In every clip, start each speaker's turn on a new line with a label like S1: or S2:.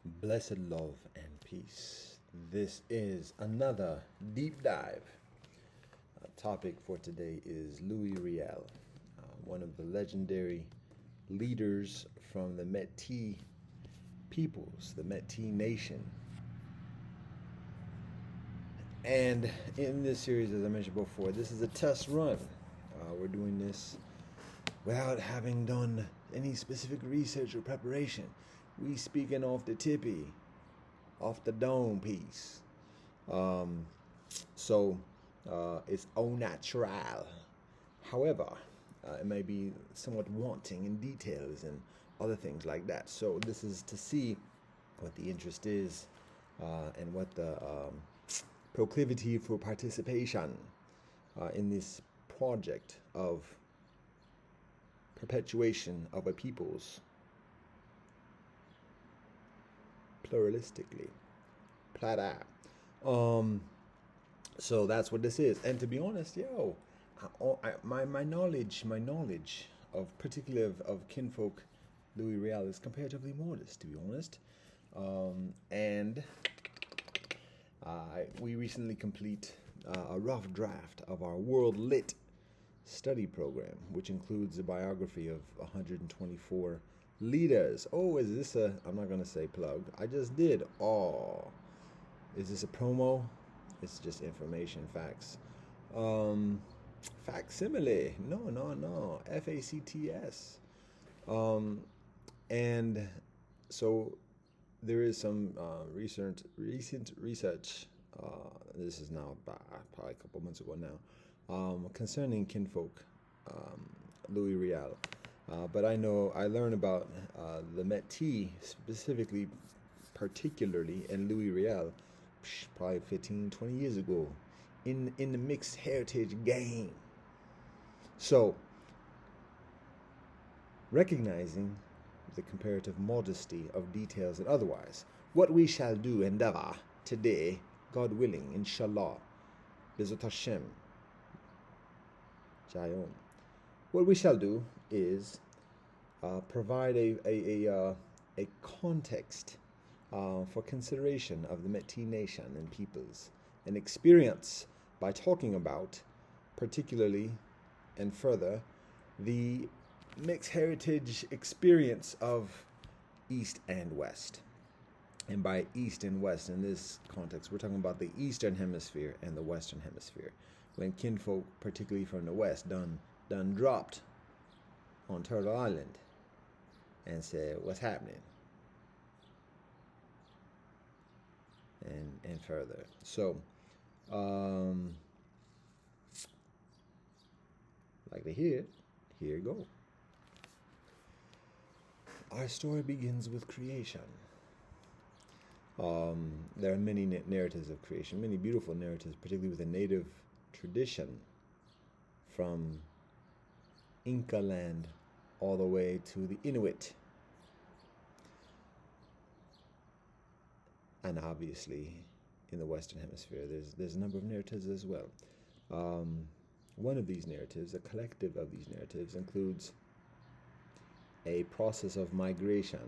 S1: Blessed love and peace. This is another deep dive. Topic for today is Louis Riél, one of the legendary leaders from the Métis peoples, the Métis nation. And in this series, as I mentioned before, this is a test run. We're doing this without having done any specific research or preparation. We speaking off the tippy, off the dome piece. So it's au natural. However, it may be somewhat wanting in details and other things like that. So this is to see what the interest is and what the proclivity for participation in this project of perpetuation of a people's pluralistically. Plata. So that's what this is. And to be honest, my knowledge of particularly of kinfolk Louis Riél is comparatively modest, to be honest. And we recently complete a rough draft of our World Lit study program, which includes a biography of 124 leaders. Oh, is this a, I'm not going to say plug. I just did. Oh, is this a promo? It's just information, facts. Facsimile. No. FACTS. And so there is some recent research. This is now probably a couple months ago now, concerning kinfolk Louis Riél. But I learned about the Métis, specifically, particularly, and Louis Riél, probably 15, 20 years ago, in the mixed heritage game. So, recognizing the comparative modesty of details and otherwise, what we shall do, endeavor, today, God willing, inshallah, Bezot Hashem, Jayom. What we shall do is provide a context for consideration of the Métis nation and peoples, and experience by talking about, particularly and further, the mixed heritage experience of East and West. And by East and West, in this context, we're talking about the Eastern Hemisphere and the Western Hemisphere. When kinfolk, particularly from the West, done dropped on Turtle Island and said, what's happening? And further. So, like to hear it, here you go. Our story begins with creation. There are many narratives of creation, many beautiful narratives, particularly with a native tradition from Inca land all the way to the Inuit. And obviously, in the Western Hemisphere, there's a number of narratives as well. One of these narratives, a collective of these narratives, includes a process of migration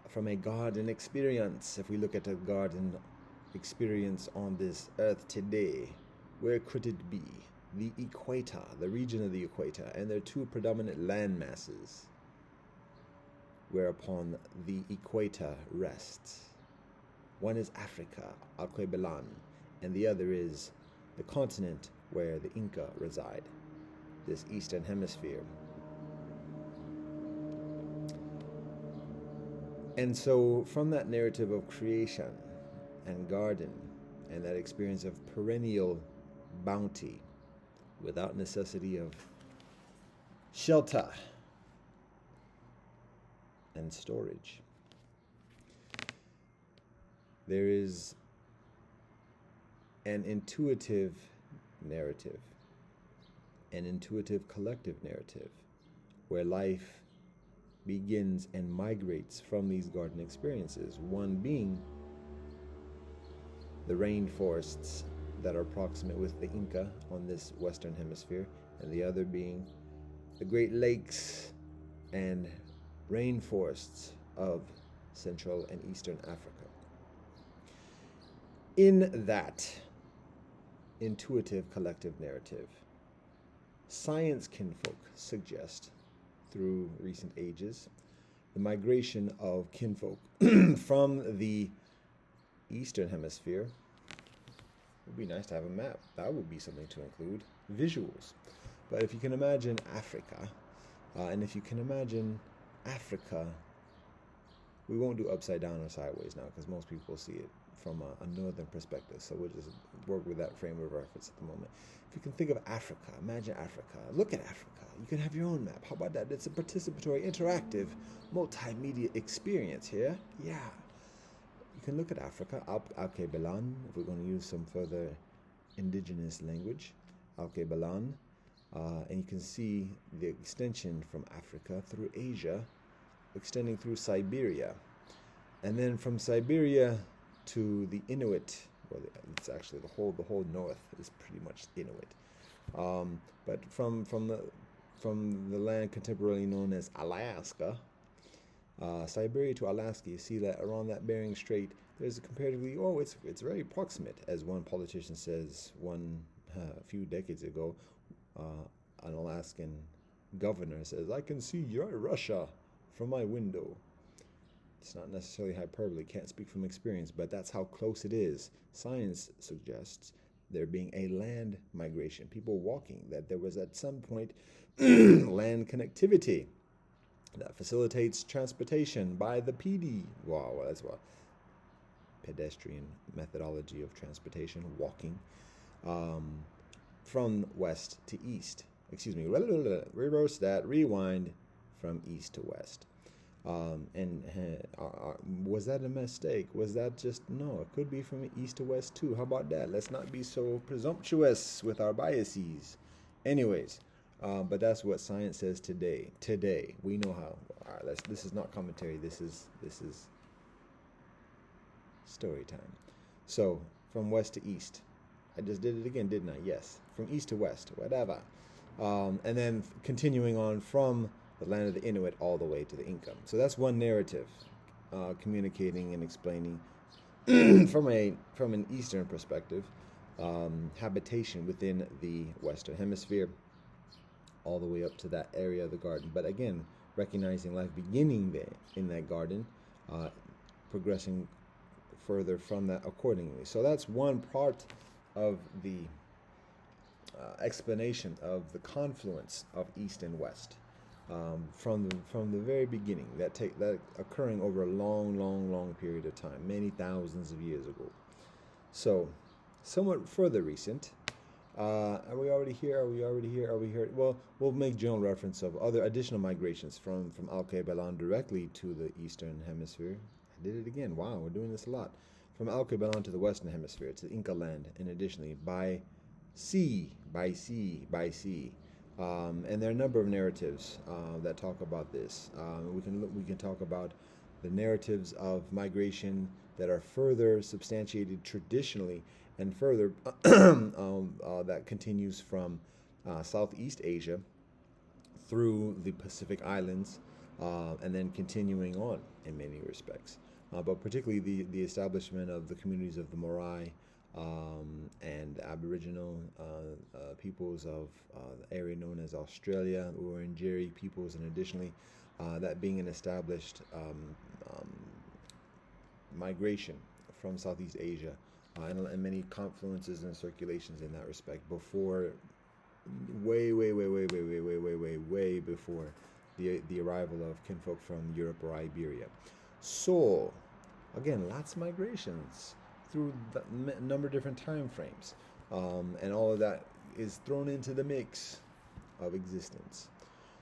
S1: from a garden experience. If we look at a garden experience on this earth today, where could it be? The equator, the region of the equator, and there are two predominant land masses whereupon the equator rests. One is Africa, Alquebelan, and the other is the continent where the Inca reside, this Eastern Hemisphere. And so from that narrative of creation and garden and that experience of perennial bounty without necessity of shelter and storage, there is an intuitive narrative, an intuitive collective narrative, where life begins and migrates from these garden experiences, one being the rainforests that are proximate with the Inca on this Western Hemisphere, and the other being the Great Lakes and rainforests of Central and Eastern Africa. In that intuitive collective narrative, science kinfolk suggest, through recent ages, the migration of kinfolk from the Eastern Hemisphere. It would be nice to have a map. That would be something to include. Visuals. But if you can imagine Africa, and if you can imagine Africa, we won't do upside down or sideways now because most people see it from a northern perspective. So we'll just work with that frame of reference at the moment. If you can think of Africa, imagine Africa. Look at Africa. You can have your own map. How about that? It's a participatory, interactive, multimedia experience here. Yeah. You can look at Africa, Alkebalan, if we're going to use some further indigenous language, Alkebalan, and you can see the extension from Africa through Asia, extending through Siberia, and then from Siberia to the Inuit. Well, it's actually the whole north is pretty much Inuit, but from the land contemporarily known as Alaska. Siberia to Alaska, you see that around that Bering Strait, there's a comparatively, it's very proximate, as one politician says, a few decades ago, an Alaskan governor says, I can see Russia from my window. It's not necessarily hyperbole, can't speak from experience, but that's how close it is. Science suggests there being a land migration, people walking, that there was at some point land connectivity that facilitates transportation by the PD. Wow, that's what pedestrian methodology of transportation, walking, from west to east. Excuse me, reverse that, rewind from east to west. Was that a mistake? Was that just, no, it could be from east to west too. How about that? Let's not be so presumptuous with our biases. Anyways, but that's what science says today. Today, we know how. All right, this is not commentary. This is story time. So from west to east, I just did it again, didn't I? Yes, from east to west, whatever. And then continuing on from the land of the Inuit all the way to the Inca. So that's one narrative, communicating and explaining from an Eastern perspective, habitation within the Western Hemisphere, all the way up to that area of the garden. But again, recognizing life beginning there in that garden, progressing further from that accordingly. So that's one part of the explanation of the confluence of East and West. From the very beginning, that occurring over a long period of time, many thousands of years ago. So, somewhat further recent. Are we already here? Are we here? Well, we'll make general reference of other additional migrations from Alkebalan directly to the Eastern Hemisphere. I did it again. Wow, we're doing this a lot. From Alkebalan to the Western Hemisphere, to Inca land, and additionally by sea. And there are a number of narratives that talk about this. We can talk about the narratives of migration that are further substantiated traditionally, and further that continues from Southeast Asia through the Pacific Islands, and then continuing on in many respects. But particularly the establishment of the communities of the Morai, and Aboriginal peoples of the area known as Australia, Wurundjeri peoples, and additionally that being an established migration from Southeast Asia, and many confluences and circulations in that respect before, way before the arrival of kinfolk from Europe or Iberia. So again, lots of migrations through a number of different time frames, and all of that is thrown into the mix of existence.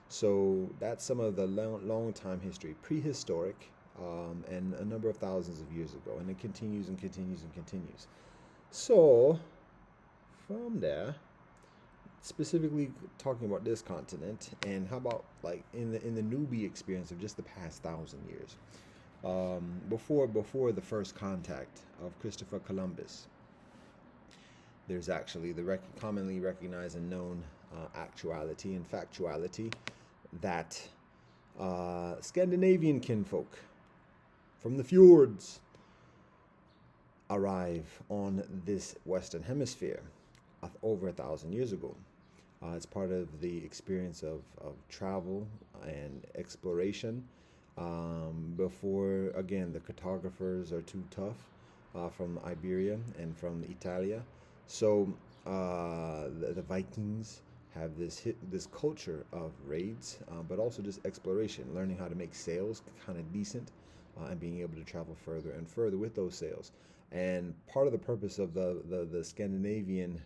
S1: So that's some of the long time history, prehistoric, and a number of thousands of years ago, and it continues and continues and continues. So from there, specifically talking about this continent, and how about like in the newbie experience of just the past 1,000 years. Before the first contact of Christopher Columbus, there's actually the commonly recognized and known actuality and factuality that Scandinavian kinfolk from the fjords arrive on this Western Hemisphere over 1,000 years ago. It's part of the experience of travel and exploration. Before, again, the cartographers are too tough from Iberia and from Italia. So the Vikings have this culture of raids, but also just exploration, learning how to make sails kind of decent, and being able to travel further and further with those sails. And part of the purpose of the Scandinavian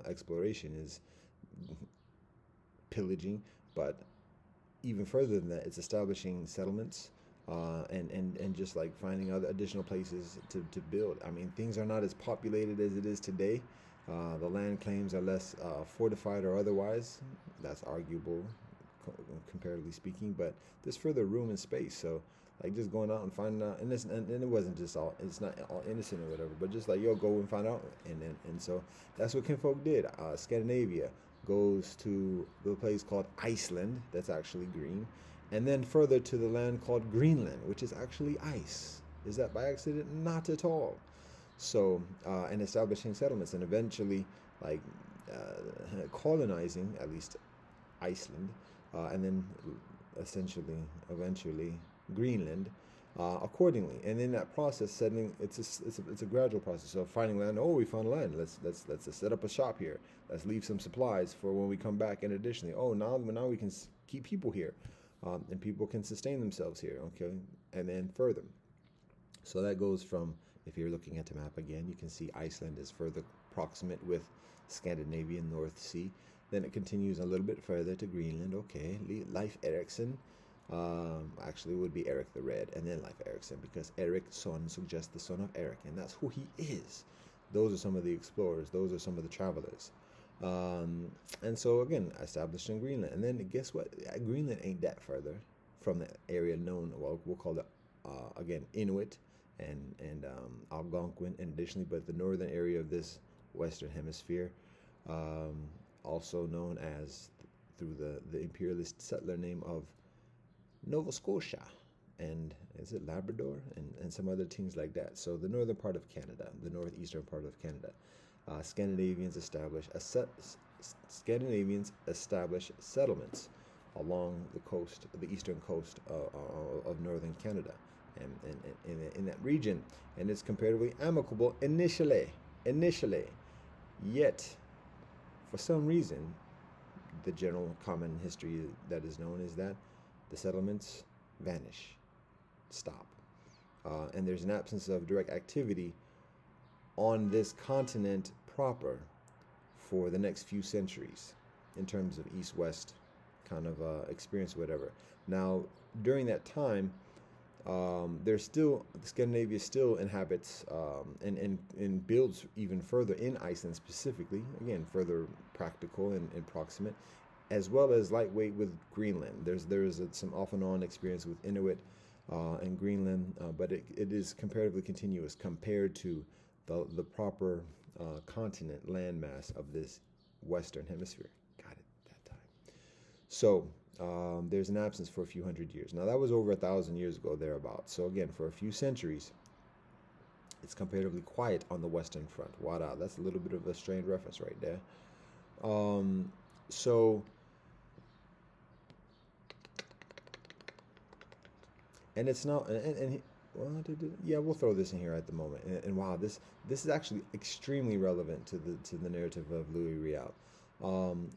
S1: exploration is pillaging, but even further than that, it's establishing settlements, and just like finding other additional places to build. I mean, things are not as populated as it is today. The land claims are less fortified or otherwise. That's arguable, comparatively speaking, but there's further room and space. So, like, just going out and finding out, and it wasn't just all, it's not all innocent or whatever, but just like, yo, go and find out, and so that's what kinfolk did. Scandinavia goes to the place called Iceland, that's actually green, and then further to the land called Greenland, which is actually ice. Is that by accident? Not at all. So, and establishing settlements, and eventually, like, colonizing at least Iceland, and then eventually Greenland, accordingly. And in that process, settling, it's a gradual process. So finding land. Oh, we found land. Let's set up a shop here. Let's leave some supplies for when we come back. And additionally, oh, now we can keep people here, and people can sustain themselves here. Okay, and then further. So that goes from, if you're looking at the map again, you can see Iceland is further proximate with Scandinavian North Sea. Then it continues a little bit further to Greenland. Okay, Leif Erikson. Actually, it would be Eric the Red, and then Leif Erikson, because Eric's son suggests the son of Eric, and that's who he is. Those are some of the explorers. Those are some of the travelers. And so, again, established in Greenland. And then guess what? Greenland ain't that further from the area known, well, we'll call it, again, Inuit and Algonquin, and additionally, but the northern area of this Western Hemisphere, also known as, through the imperialist settler name of Nova Scotia, and is it Labrador, and some other things like that. So the northern part of Canada, the northeastern part of Canada, Scandinavians establish settlements along the coast, the eastern coast of northern Canada, and in that region, and it's comparatively amicable initially. Yet, for some reason, the general common history that is known is that the settlements vanish, stop, and there's an absence of direct activity on this continent proper for the next few centuries in terms of east-west kind of experience, whatever. Now, during that time, Scandinavia still inhabits and builds even further in Iceland specifically, again, further practical and proximate, as well as lightweight with Greenland. There's some off and on experience with Inuit and Greenland, but it is comparatively continuous compared to the proper continent landmass of this Western Hemisphere. Got it that time. So there's an absence for a few hundred years. Now that was over 1,000 years ago, thereabouts. So again, for a few centuries, it's comparatively quiet on the Western Front. Wow, that's a little bit of a strained reference right there. So, and it's not, yeah, we'll throw this in here at the moment. And wow, this is actually extremely relevant to the narrative of Louis Riél.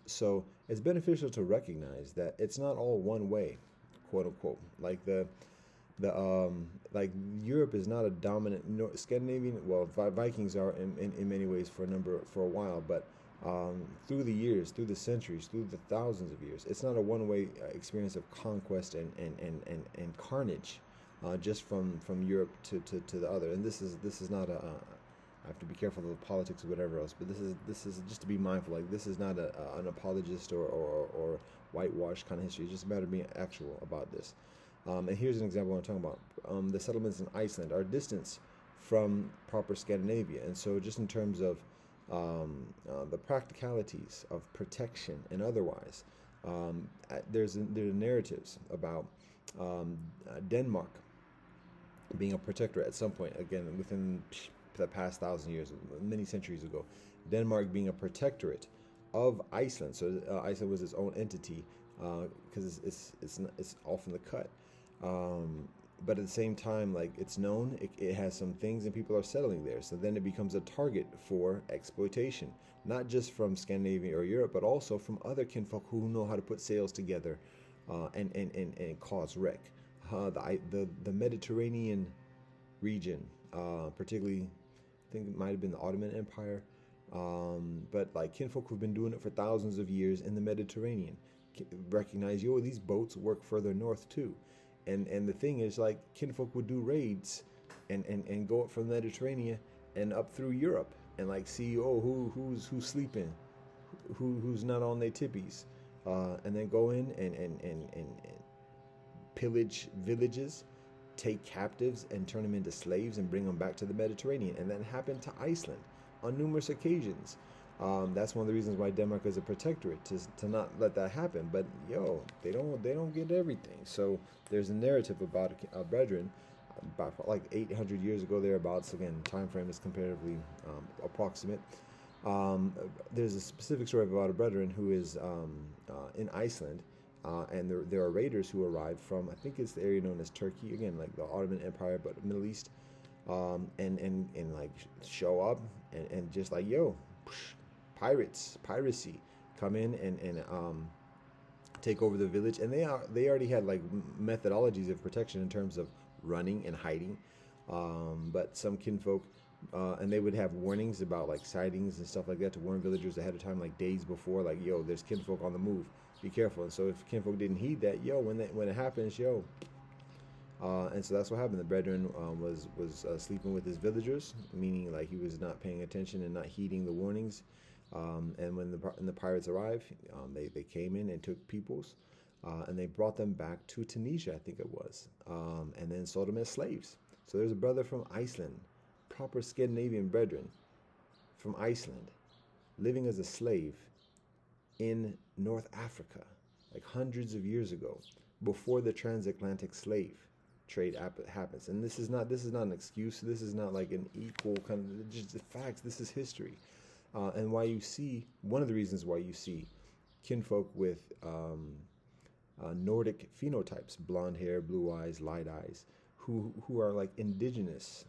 S1: So it's beneficial to recognize that it's not all one way, quote unquote. Like like Europe is not a dominant Scandinavian. Well, Vikings are in many ways for a while, but through the years, through the centuries, through the thousands of years, it's not a one-way experience of conquest and carnage, just from Europe to the other. And this is not a I have to be careful of the politics or whatever else, but this is just to be mindful. Like, this is not an apologist or whitewash kind of history. It's just a matter of being actual about this. And here's an example I'm talking about. The settlements in Iceland are distant from proper Scandinavia, and so just in terms of the practicalities of protection and otherwise, there are narratives about Denmark being a protectorate at some point, again, within the past 1,000 years, many centuries ago. Denmark being a protectorate of Iceland. So Iceland was its own entity because it's off in the cut. Um, but at the same time, like it's known, it has some things, and people are settling there. So then it becomes a target for exploitation, not just from Scandinavia or Europe, but also from other kinfolk who know how to put sails together and cause wreck. The Mediterranean region, particularly, I think it might have been the Ottoman Empire, but like kinfolk who've been doing it for thousands of years in the Mediterranean recognize, yo, these boats work further north too. And the thing is, like, kinfolk would do raids and go up from the Mediterranean and up through Europe and like see, oh, who's sleeping, who's not on their tippies, and then go in and pillage villages, take captives and turn them into slaves and bring them back to the Mediterranean. And that happened to Iceland on numerous occasions. That's one of the reasons why Denmark is a protectorate, to not let that happen. But yo, they don't get everything. So there's a narrative about a brethren about like 800 years ago thereabouts. Again, time frame is comparatively approximate. There's a specific story about a brethren who is in Iceland, and there are raiders who arrived from, I think it's the area known as Turkey, again like the Ottoman Empire, but Middle East, and like show up and just like, yo, piracy, come in and take over the village. And they already had like methodologies of protection in terms of running and hiding, but some kinfolk, and they would have warnings about like sightings and stuff like that to warn villagers ahead of time, like days before, like, yo, there's kinfolk on the move, be careful. And so if kinfolk didn't heed that, yo, when it happens, yo, and so that's what happened. The brethren was sleeping with his villagers, meaning like he was not paying attention and not heeding the warnings. And when the pirates arrived, they came in and took peoples, and they brought them back to Tunisia, I think it was, and then sold them as slaves. So there's a brother from Iceland, proper Scandinavian brethren from Iceland, living as a slave in North Africa, like hundreds of years ago, before the transatlantic slave trade happens. And this is not an excuse. This is not like an equal kind of just facts. This is history. And why you see, one of the reasons why you see kinfolk with Nordic phenotypes, blonde hair, blue eyes, light eyes, who are like indigenous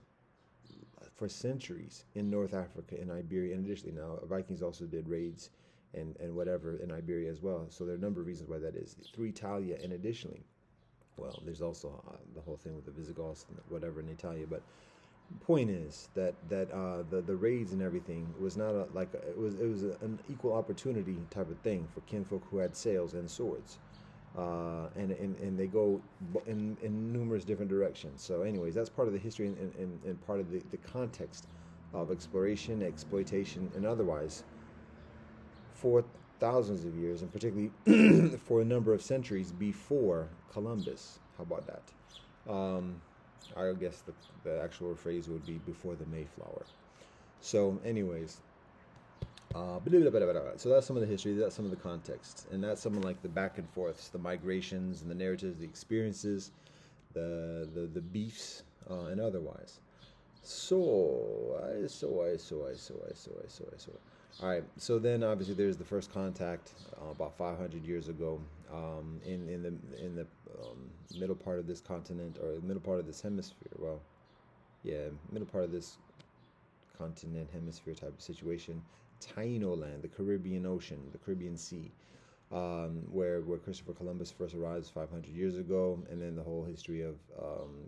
S1: for centuries in North Africa and Iberia. And additionally, now Vikings also did raids and whatever in Iberia as well. So there are a number of reasons why that is. Through Italia, and additionally, well, there's also the whole thing with the Visigoths and whatever in Italia. But point is that the raids and everything was not it was an equal opportunity type of thing for kinfolk who had sails and swords, and they go in numerous different directions. So anyways, that's part of the history and part of the context of exploration, exploitation, and otherwise for thousands of years, and particularly for a number of centuries before Columbus. How about that? I guess the actual phrase would be before the Mayflower. So anyways, so that's some of the history, that's some of the context, and that's some of like the back and forths, the migrations and the narratives, the experiences, the beefs, and otherwise. All right. So then, obviously, there's the first contact about 500 years ago, in the middle part of this continent, or the middle part of this hemisphere. Well, yeah, middle part of this continent, hemisphere type of situation. Taino land, the Caribbean Ocean, the Caribbean Sea, where Christopher Columbus first arrives 500 years ago, and then the whole history of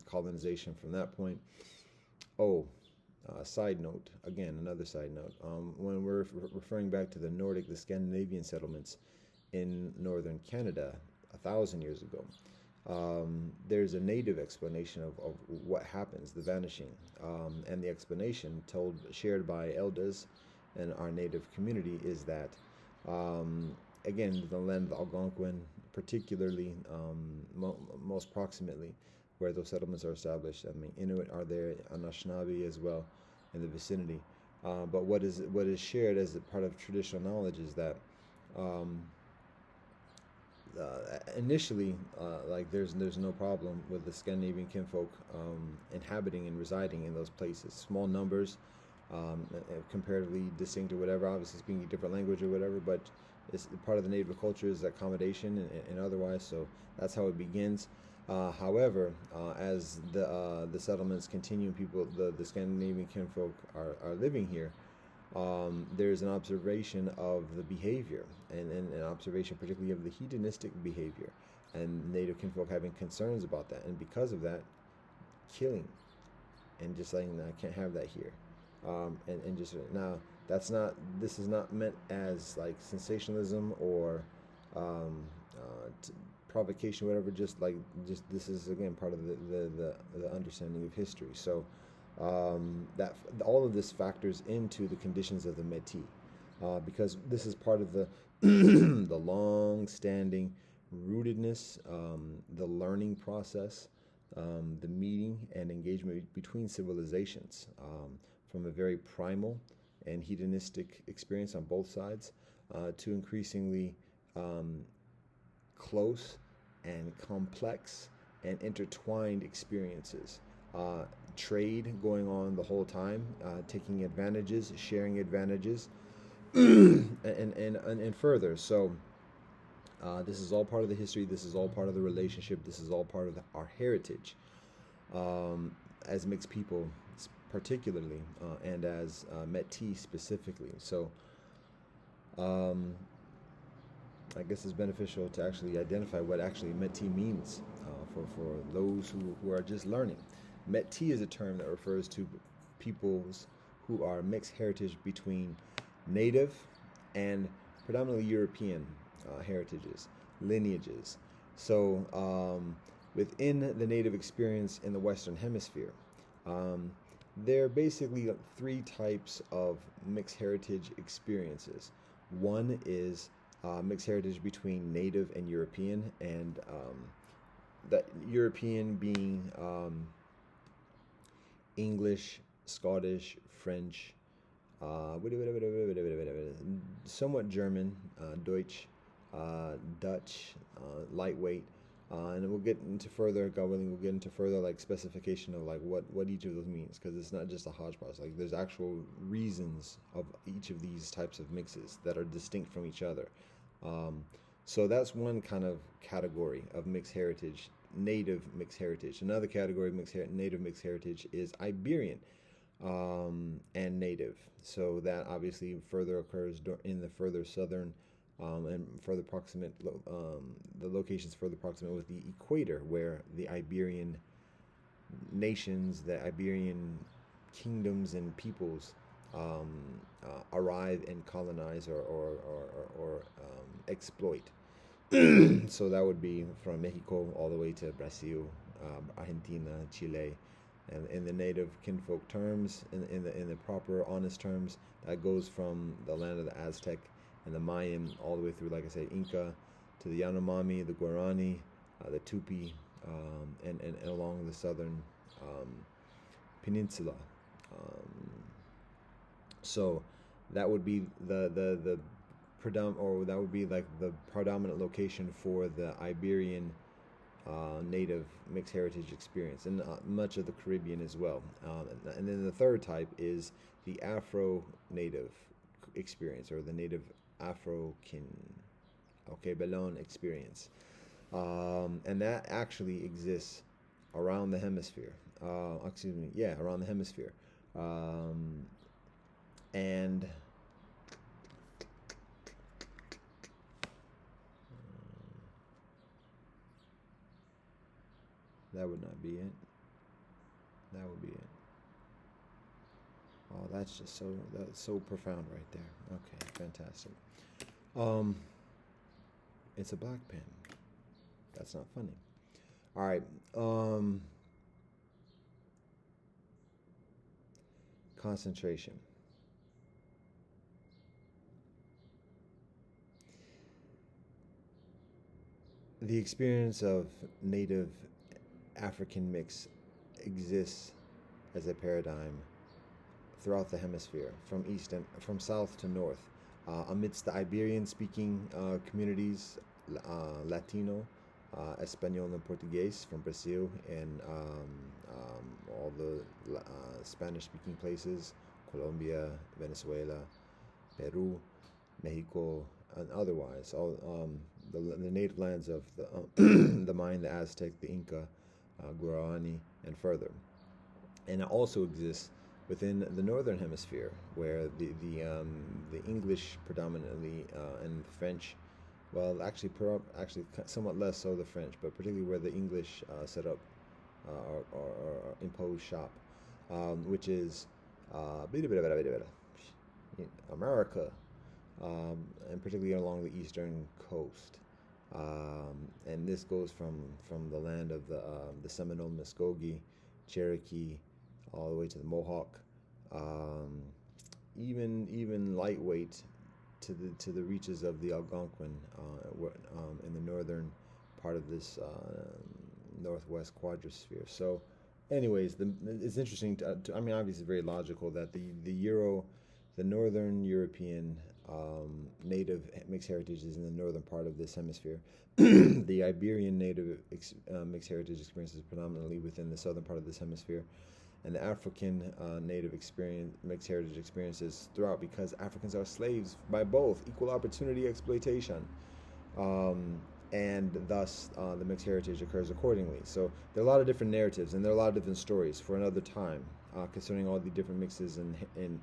S1: colonization from that point. Oh. Side note, again, another side note, when we're referring back to the Nordic, the Scandinavian settlements in northern Canada 1,000 years ago, there's a native explanation of what happens, the vanishing, and the explanation shared by elders and our native community is that, again, the land of Algonquin, particularly, most proximately, where those settlements are established. I mean, Inuit are there, Anishinaabe as well, in the vicinity. But what is shared as a part of traditional knowledge is that initially, like there's no problem with the Scandinavian kinfolk inhabiting and residing in those places. Small numbers, comparatively distinct or whatever. Obviously, speaking a different language or whatever, but it's part of the native culture is accommodation and otherwise. So that's how it begins. However, as the settlements continue, the Scandinavian kinfolk are living here. There's an observation of the behavior and an observation particularly of the hedonistic behavior, and native kinfolk having concerns about that, and because of that, killing and just saying, "No, I can't have that here." And just now, this is not meant as like sensationalism or um, provocation, whatever. Just this is again part of the understanding of history. So that all of this factors into the conditions of the Métis, because this is part of the the long-standing rootedness, the learning process, the meeting and engagement between civilizations, from a very primal and hedonistic experience on both sides, to increasingly um, close and complex and intertwined experiences. Trade going on the whole time, taking advantages, sharing advantages, and further. So this is all part of the history. This is all part of the relationship. This is all part of our heritage, as mixed people, particularly, and as Métis specifically. So um, I guess it's beneficial to actually identify what actually Métis means, for those who are just learning. Métis is a term that refers to peoples who are mixed heritage between native and predominantly European heritages, lineages. So within the native experience in the Western Hemisphere, um, there are basically three types of mixed heritage experiences. One is mixed heritage between native and European, and that European being English, Scottish, French, somewhat German, Deutsch, Dutch, lightweight, and we'll get into further, God willing, we'll get into further like specification of like what each of those means, because it's not just a hodgepodge. Like there's actual reasons of each of these types of mixes that are distinct from each other. Um, so that's one kind of category of mixed heritage, native mixed heritage. Another category of native mixed heritage is Iberian and native. So that obviously further occurs in the further southern and further proximate, the locations further proximate with the equator, where the Iberian nations, the Iberian kingdoms and peoples arrive and colonize or exploit. So that would be from Mexico all the way to Brazil, Argentina, Chile, and in the native kinfolk terms, in the proper honest terms, that goes from the land of the Aztec and the Mayan all the way through, like I said, Inca, to the Yanomami, the Guarani, the Tupi, and along the southern um, peninsula. Um, so that would be the or that would be like the predominant location for the Iberian native mixed heritage experience, and much of the Caribbean as well. And then the third type is the Afro native experience, or the native Afro-kin, okay, Belon experience. And that actually exists around the hemisphere. Excuse me, yeah, around the hemisphere. And that would not be it. That would be it. Oh, that's so profound right there. Okay, fantastic. Um, it's a black pen. That's not funny. All right. Concentration. The experience of native African mix exists as a paradigm throughout the hemisphere, from south to north, amidst the Iberian-speaking communities Latino, Espanol and Portuguese from Brazil, and all the Spanish-speaking places, Colombia, Venezuela, Peru, Mexico, and otherwise, all the native lands of the the Mayan, the Aztec, the Inca, Guarani, and further. And it also exists within the northern hemisphere, where the English predominantly and the French, well, actually somewhat less so the French, but particularly where the English set up or imposed shop, which is America, and particularly along the eastern coast. And this goes from the land of the Seminole, Muskogee, Cherokee, all the way to the Mohawk, even lightweight to the reaches of the Algonquin, in the northern part of this northwest quadrosphere. So, anyways, it's interesting. I mean, obviously, it's very logical that the northern European native mixed heritage is in the northern part of this hemisphere. The Iberian native mixed heritage experience is predominantly within the southern part of this hemisphere, and the African native mixed heritage experiences throughout, because Africans are slaves by both equal opportunity exploitation, and thus the mixed heritage occurs accordingly. So there are a lot of different narratives, and there are a lot of different stories for another time concerning all the different mixes, and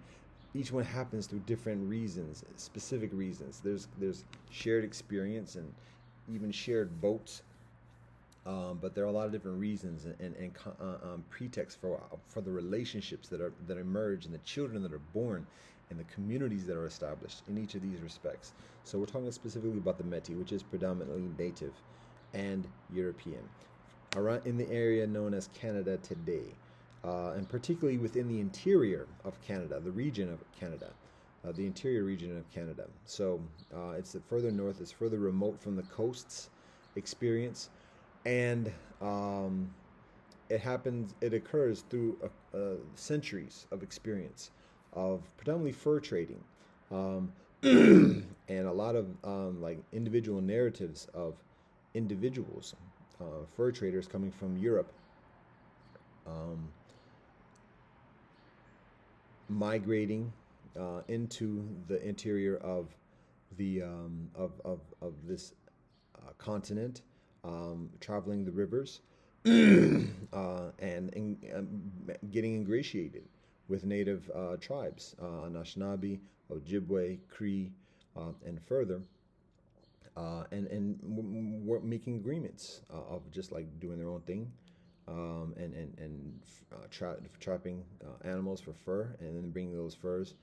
S1: each one happens through different reasons, specific reasons. There's shared experience and even shared boats, but there are a lot of different reasons and pretexts for the relationships that emerge, and the children that are born, and the communities that are established in each of these respects. So we're talking specifically about the Métis, which is predominantly native and European, around in the area known as Canada today. And particularly within the interior of Canada, the region of Canada, the interior region of Canada. So it's further north, it's further remote from the coasts experience, and it occurs through centuries of experience of predominantly fur trading, and a lot of like individual narratives of individuals, fur traders coming from Europe, migrating into the interior of the of this continent, traveling the rivers, getting ingratiated with native tribes, Anishinaabe, Ojibwe, Cree, and further, and making agreements of just like doing their own thing, trapping animals for fur, and then bringing those furs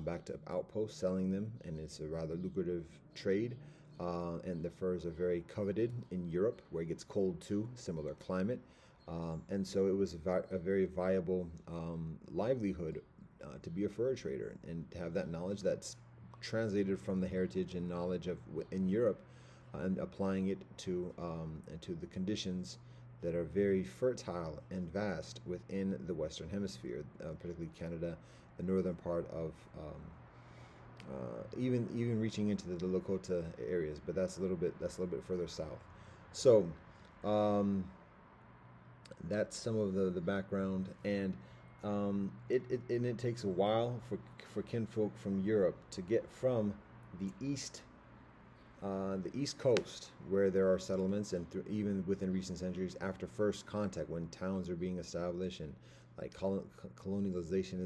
S1: back to outposts, selling them, and it's a rather lucrative trade. And the furs are very coveted in Europe, where it gets cold too, similar climate. And so it was a very viable livelihood to be a fur trader, and to have that knowledge that's translated from the heritage and knowledge of in Europe, and applying it to the conditions that are very fertile and vast within the Western Hemisphere, particularly Canada, the northern part of even reaching into the Lakota areas, but that's a little bit further south. So that's some of the background, and it takes a while for kinfolk from Europe to get from the east coast, where there are settlements, and even within recent centuries after first contact, when towns are being established, and like colonialization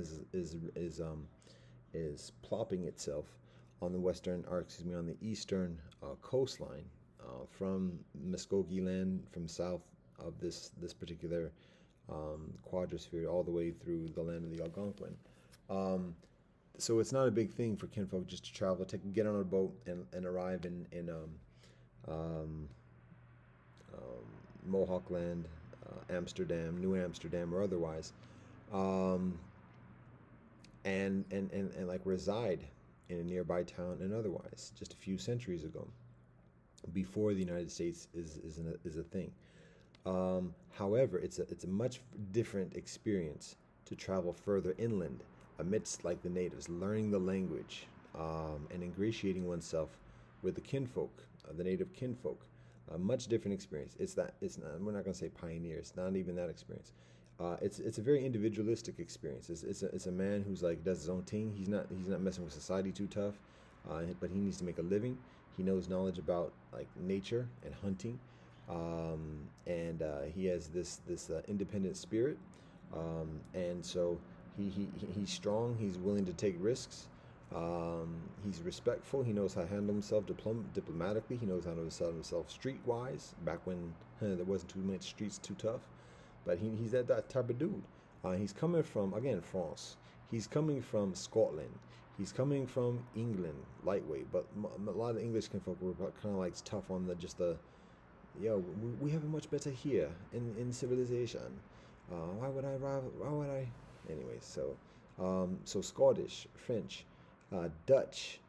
S1: is plopping itself on the eastern coastline, from Muskogee land, from south of this particular quadrosphere, all the way through the land of the Algonquin. So it's not a big thing for kinfolk just to travel, get on a boat and arrive in Mohawk land, Amsterdam, New Amsterdam, or otherwise, and like reside in a nearby town and otherwise, just a few centuries ago, before the United States is a thing. However, it's a much different experience to travel further inland, amidst like the natives, learning the language, and ingratiating oneself with the kinfolk the native kinfolk. A much different experience. It's not. We're not going to say pioneer. It's not even that experience. It's a very individualistic experience. It's a man who's like does his own thing. He's not messing with society too tough, but he needs to make a living. He knows knowledge about like nature and hunting, and he has this independent spirit, and so he's strong. He's willing to take risks. He's respectful. He knows how to handle himself diplomatically. He knows how to handle himself streetwise. Back when there wasn't too much streets too tough, but he's that type of dude. He's coming from again France. He's coming from Scotland. He's coming from England, lightweight. But a lot of the English kinfolk were kind of like tough on yo. We have it much better here in civilization. Why would I rival? Why would I? Anyway, so Scottish, French, Dutch,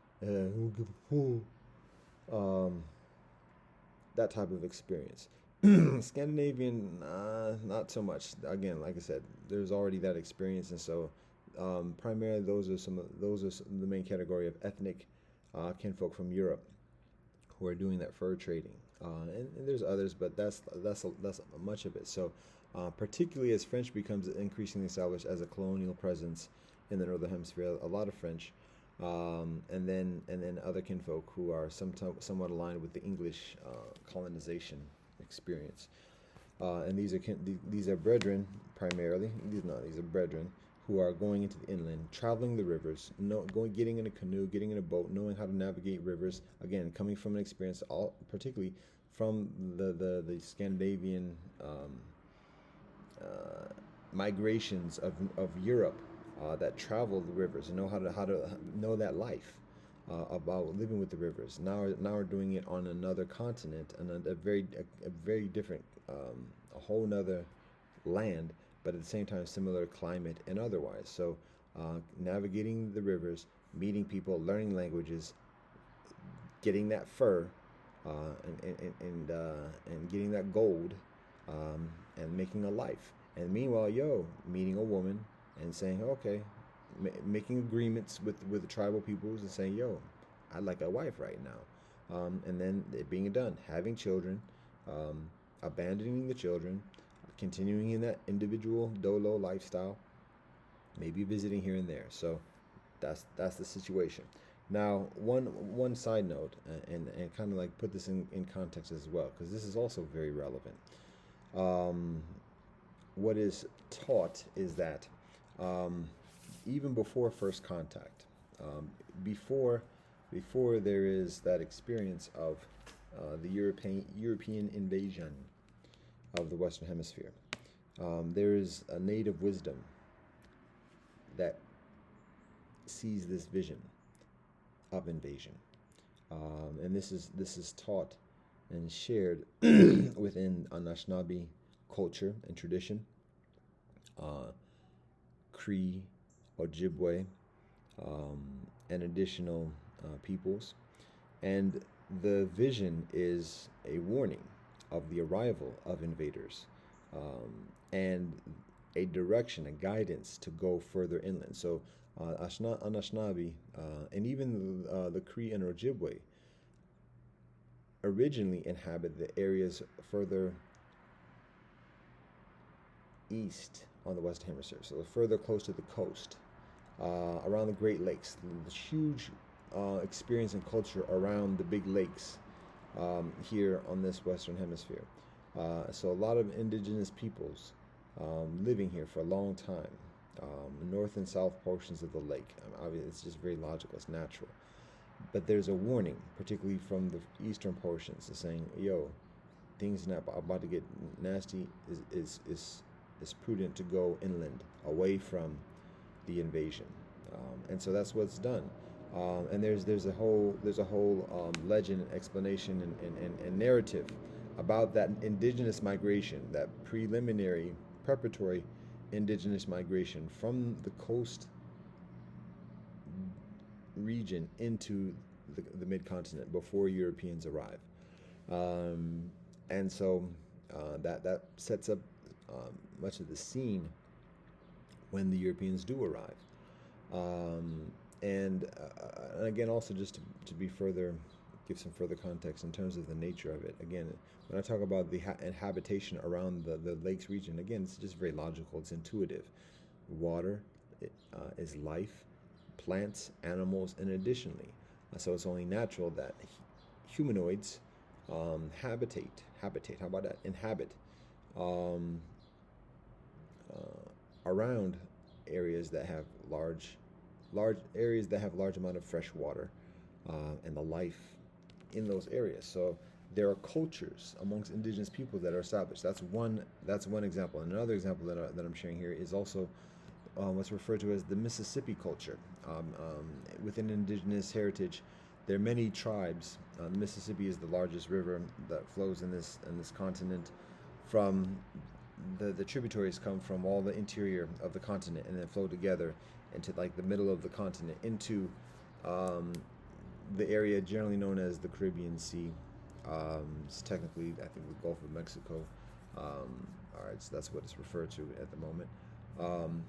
S1: that type of experience. Scandinavian, not so much. Again, like I said, there's already that experience, and so primarily those are the main category of ethnic kinfolk from Europe who are doing that fur trading. And there's others, but that's much of it. So, particularly as French becomes increasingly established as a colonial presence in the northern hemisphere, a lot of French, and then other kinfolk who are somewhat aligned with the English colonization experience. And these are brethren primarily. These are brethren who are going into the inland, traveling the rivers, getting in a canoe, getting in a boat, knowing how to navigate rivers. Again, coming from an experience, particularly from the Scandinavian migrations of Europe that travel the rivers and know how to know that life about living with the rivers. Now we're doing it on another continent and a very different, a whole nother land, but at the same time similar climate and otherwise. So navigating the rivers, meeting people, learning languages, getting that fur, and getting that gold, and making a life. And meanwhile, meeting a woman and saying, okay, making agreements with the tribal peoples and saying, I'd like a wife right now. And then it being done, having children, abandoning the children, continuing in that individual dolo lifestyle, maybe visiting here and there. So that's the situation. Now, one side note, and kind of like put this in context as well, because this is also very relevant. What is taught is that even before first contact, before there is that experience of the European invasion of the Western Hemisphere, there is a native wisdom that sees this vision of invasion, and this is taught and shared within Anishinaabe culture and tradition, Cree, Ojibwe, and additional peoples. And the vision is a warning of the arrival of invaders, and a direction, a guidance to go further inland. So Anishinaabe, and even the Cree and Ojibwe originally inhabit the areas further east on the Western Hemisphere, so further close to the coast, around the Great Lakes. The huge experience and culture around the big lakes here on this Western Hemisphere. So a lot of indigenous peoples living here for a long time, north and south portions of the lake. Obviously, it's just very logical, it's natural. But there's a warning, particularly from the eastern portions, is saying, things not about to get nasty. Is prudent to go inland, away from the invasion, and so that's what's done. And there's a whole legend, explanation, and narrative about that indigenous migration, that preliminary, preparatory indigenous migration from the coast region into the mid-continent before Europeans arrive, and so that sets up much of the scene when the Europeans do arrive. And again, also just to be further give some further context in terms of the nature of it. Again, when I talk about the habitation around the lakes region, again, it's just very logical. It's intuitive. Water is life, plants, animals, and additionally, so it's only natural that humanoids habitate. How about that? Inhabit um, around areas that have large areas that have large amount of fresh water, and the life in those areas. So there are cultures amongst indigenous peoples that are established. That's one example. And another example that I'm sharing here is also what's referred to as the Mississippi culture. Within indigenous heritage, there are many tribes. The Mississippi is the largest river that flows in this continent. From the tributaries come from all the interior of the continent and then flow together into like the middle of the continent into um, the area generally known as the Caribbean Sea. It's technically, I think, the Gulf of Mexico. All right, so that's what it's referred to at the moment. Um,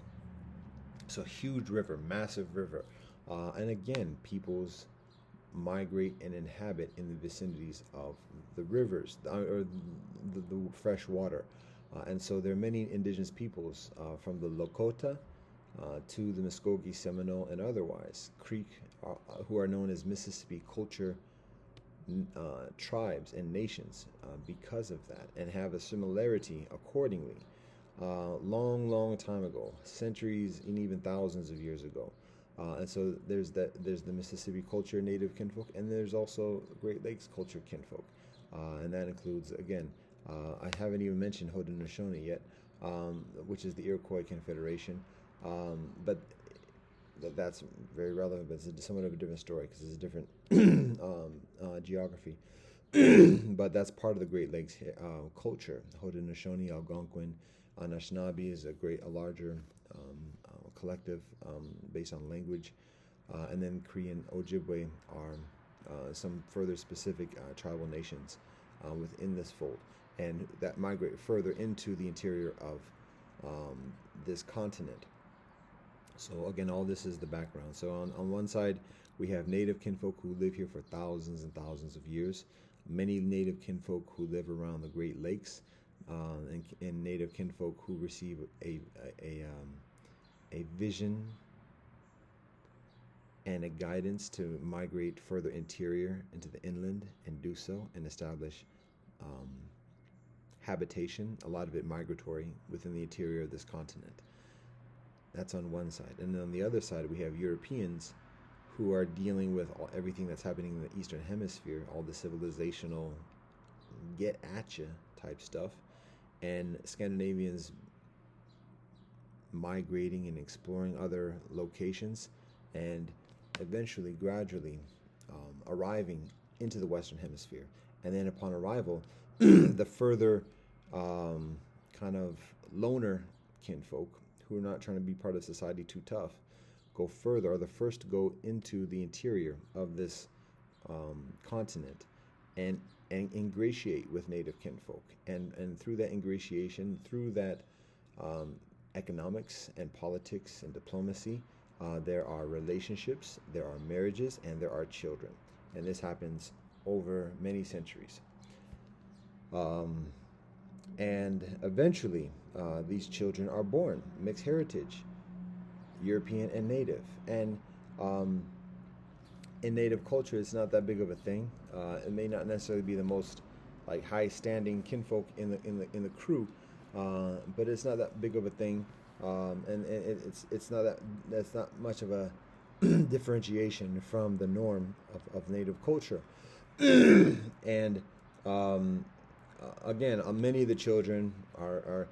S1: so huge river, massive river, and again, peoples migrate and inhabit in the vicinities of the rivers or the fresh water. And so there are many indigenous peoples from the Lakota to the Muskogee, Seminole, and otherwise Creek, who are known as Mississippi culture tribes and nations because of that, and have a similarity accordingly. Long time ago, centuries and even thousands of years ago. And so there's the Mississippi culture native kinfolk, and there's also Great Lakes culture kinfolk, and that includes again. I haven't even mentioned Haudenosaunee yet, which is the Iroquois Confederation, but that's very relevant. But it's somewhat of a different story because it's a different geography. But that's part of the Great Lakes culture. Haudenosaunee, Algonquin, Anishinaabe is a larger collective based on language, and then Cree and Ojibwe are some further specific tribal nations within this fold, and that migrate further into the interior of this continent. So again, all this is the background. So on one side, we have native kinfolk who live here for thousands and thousands of years. Many native kinfolk who live around the Great Lakes, and native kinfolk who receive a vision and a guidance to migrate further interior into the inland and do so and establish um, habitation, a lot of it migratory, within the interior of this continent. That's on one side. And then on the other side, we have Europeans who are dealing with everything that's happening in the Eastern Hemisphere, all the civilizational get at you type stuff, and Scandinavians migrating and exploring other locations, and eventually, gradually, arriving into the Western Hemisphere. And then upon arrival, the further kind of loner kinfolk who are not trying to be part of society too tough go further, are the first to go into the interior of this continent and ingratiate with native kinfolk. And through that ingratiation, through that economics and politics and diplomacy, there are relationships, there are marriages, and there are children. And this happens over many centuries. And eventually, these children are born, mixed heritage, European and native. And in native culture, it's not that big of a thing. It may not necessarily be the most like high-standing kinfolk in the crew, but it's not that big of a thing, and it's not that's not much of a differentiation from the norm of native culture. And again, many of the children are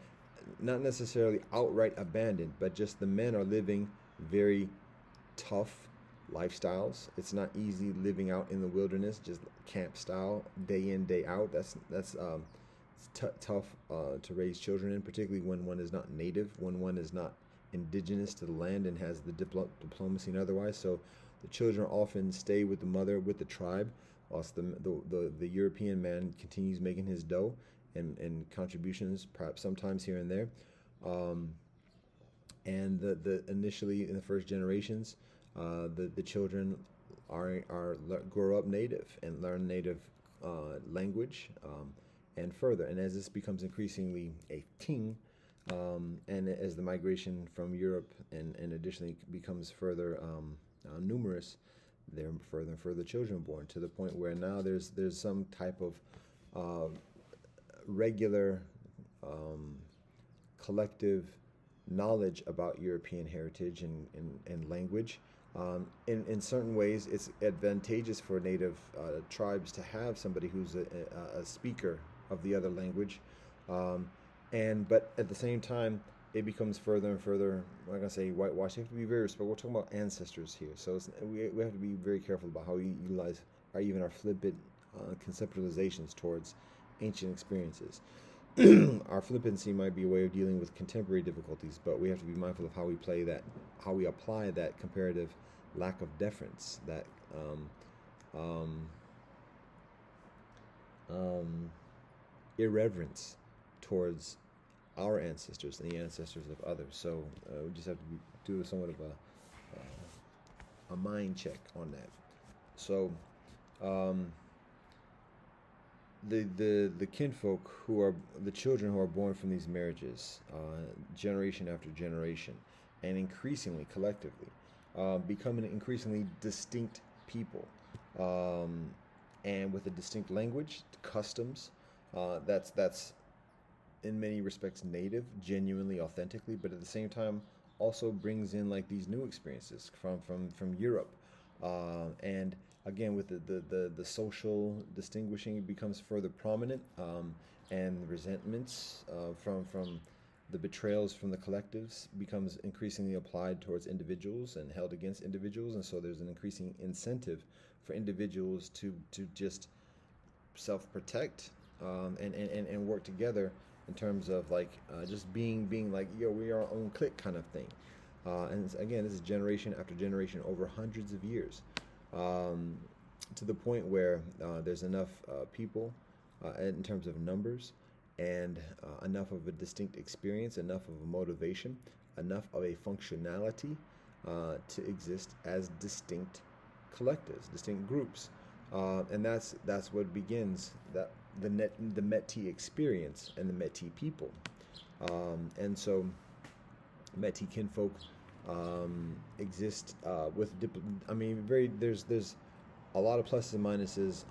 S1: not necessarily outright abandoned, but just the men are living very tough lifestyles. It's not easy living out in the wilderness, just camp style, day in, day out. That's tough to raise children in, particularly when one is not native, when one is not indigenous to the land and has the diplomacy and otherwise. So the children often stay with the mother, with the tribe, whilst the European man continues making his dough and contributions, perhaps sometimes here and there. And the initially in the first generations, the children grow up native and learn native language, and further. And as this becomes increasingly a thing, and as the migration from Europe and additionally becomes further numerous, there are further and further children born, to the point where now there's some type of regular collective knowledge about European heritage and language. In certain ways, it's advantageous for native tribes to have somebody who's a speaker of the other language, but at the same time, it becomes further and further. I'm not gonna say whitewashed. You have to be very respectful. We're talking about ancestors here, so we have to be very careful about how we utilize our flippant conceptualizations towards ancient experiences. Our flippancy might be a way of dealing with contemporary difficulties, but we have to be mindful of how we apply that comparative lack of deference, that irreverence towards our ancestors and the ancestors of others. So we just have to do somewhat of a mind check on that. So the kinfolk, who are the children who are born from these marriages, generation after generation, and increasingly collectively, become an increasingly distinct people, and with a distinct language, customs, that's in many respects native, genuinely, authentically, but at the same time also brings in like these new experiences from Europe, and again with the social distinguishing becomes further prominent, and resentments from the betrayals from the collectives becomes increasingly applied towards individuals and held against individuals, and so there's an increasing incentive for individuals to just self-protect, and work together in terms of like just being like, yo, we are our own clique kind of thing. And again, this is generation after generation over hundreds of years, to the point where there's enough people in terms of numbers, and enough of a distinct experience, enough of a motivation, enough of a functionality to exist as distinct collectives, distinct groups, and that's what begins the Métis experience and the Métis people, and so Métis kinfolk exist with there's a lot of pluses and minuses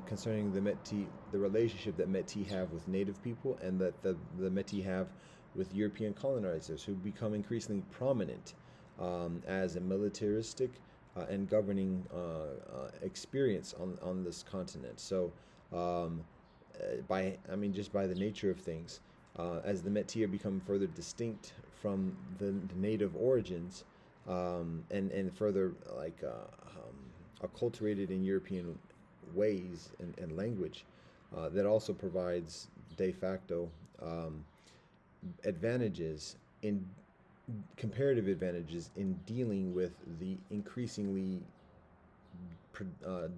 S1: concerning the Métis, the relationship that Métis have with native people, and that the Métis have with European colonizers, who become increasingly prominent as a militaristic and governing experience on this continent. So just by the nature of things, as the Métis become further distinct from the native origins, and further acculturated in European ways and language, that also provides de facto advantages, in comparative advantages, in dealing with the increasingly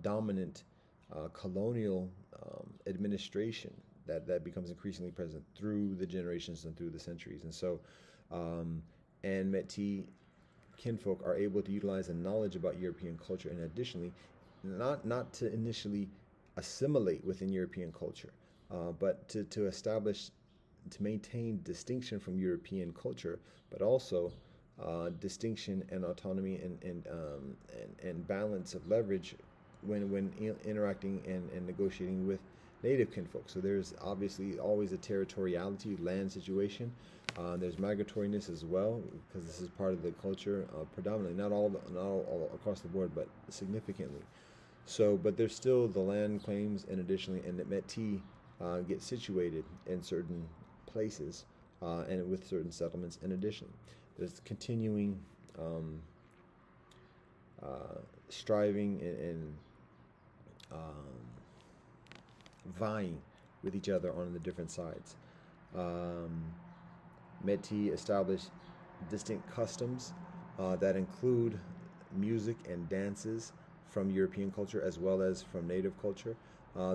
S1: dominant colonial administration that becomes increasingly present through the generations and through the centuries. And so and Métis kinfolk are able to utilize a knowledge about European culture, and additionally not to initially assimilate within European culture, but to establish, to maintain distinction from European culture, but also distinction and autonomy and balance of leverage when interacting and negotiating with native kinfolk. So there's obviously always a territoriality, land situation. There's migratoriness as well, because this is part of the culture, predominantly, not all across the board, but significantly. So, but there's still the land claims, and additionally, and the Métis get situated in certain places, and with certain settlements. In addition, there's continuing striving and vying with each other on the different sides. Métis establish distinct customs that include music and dances from European culture as well as from native culture.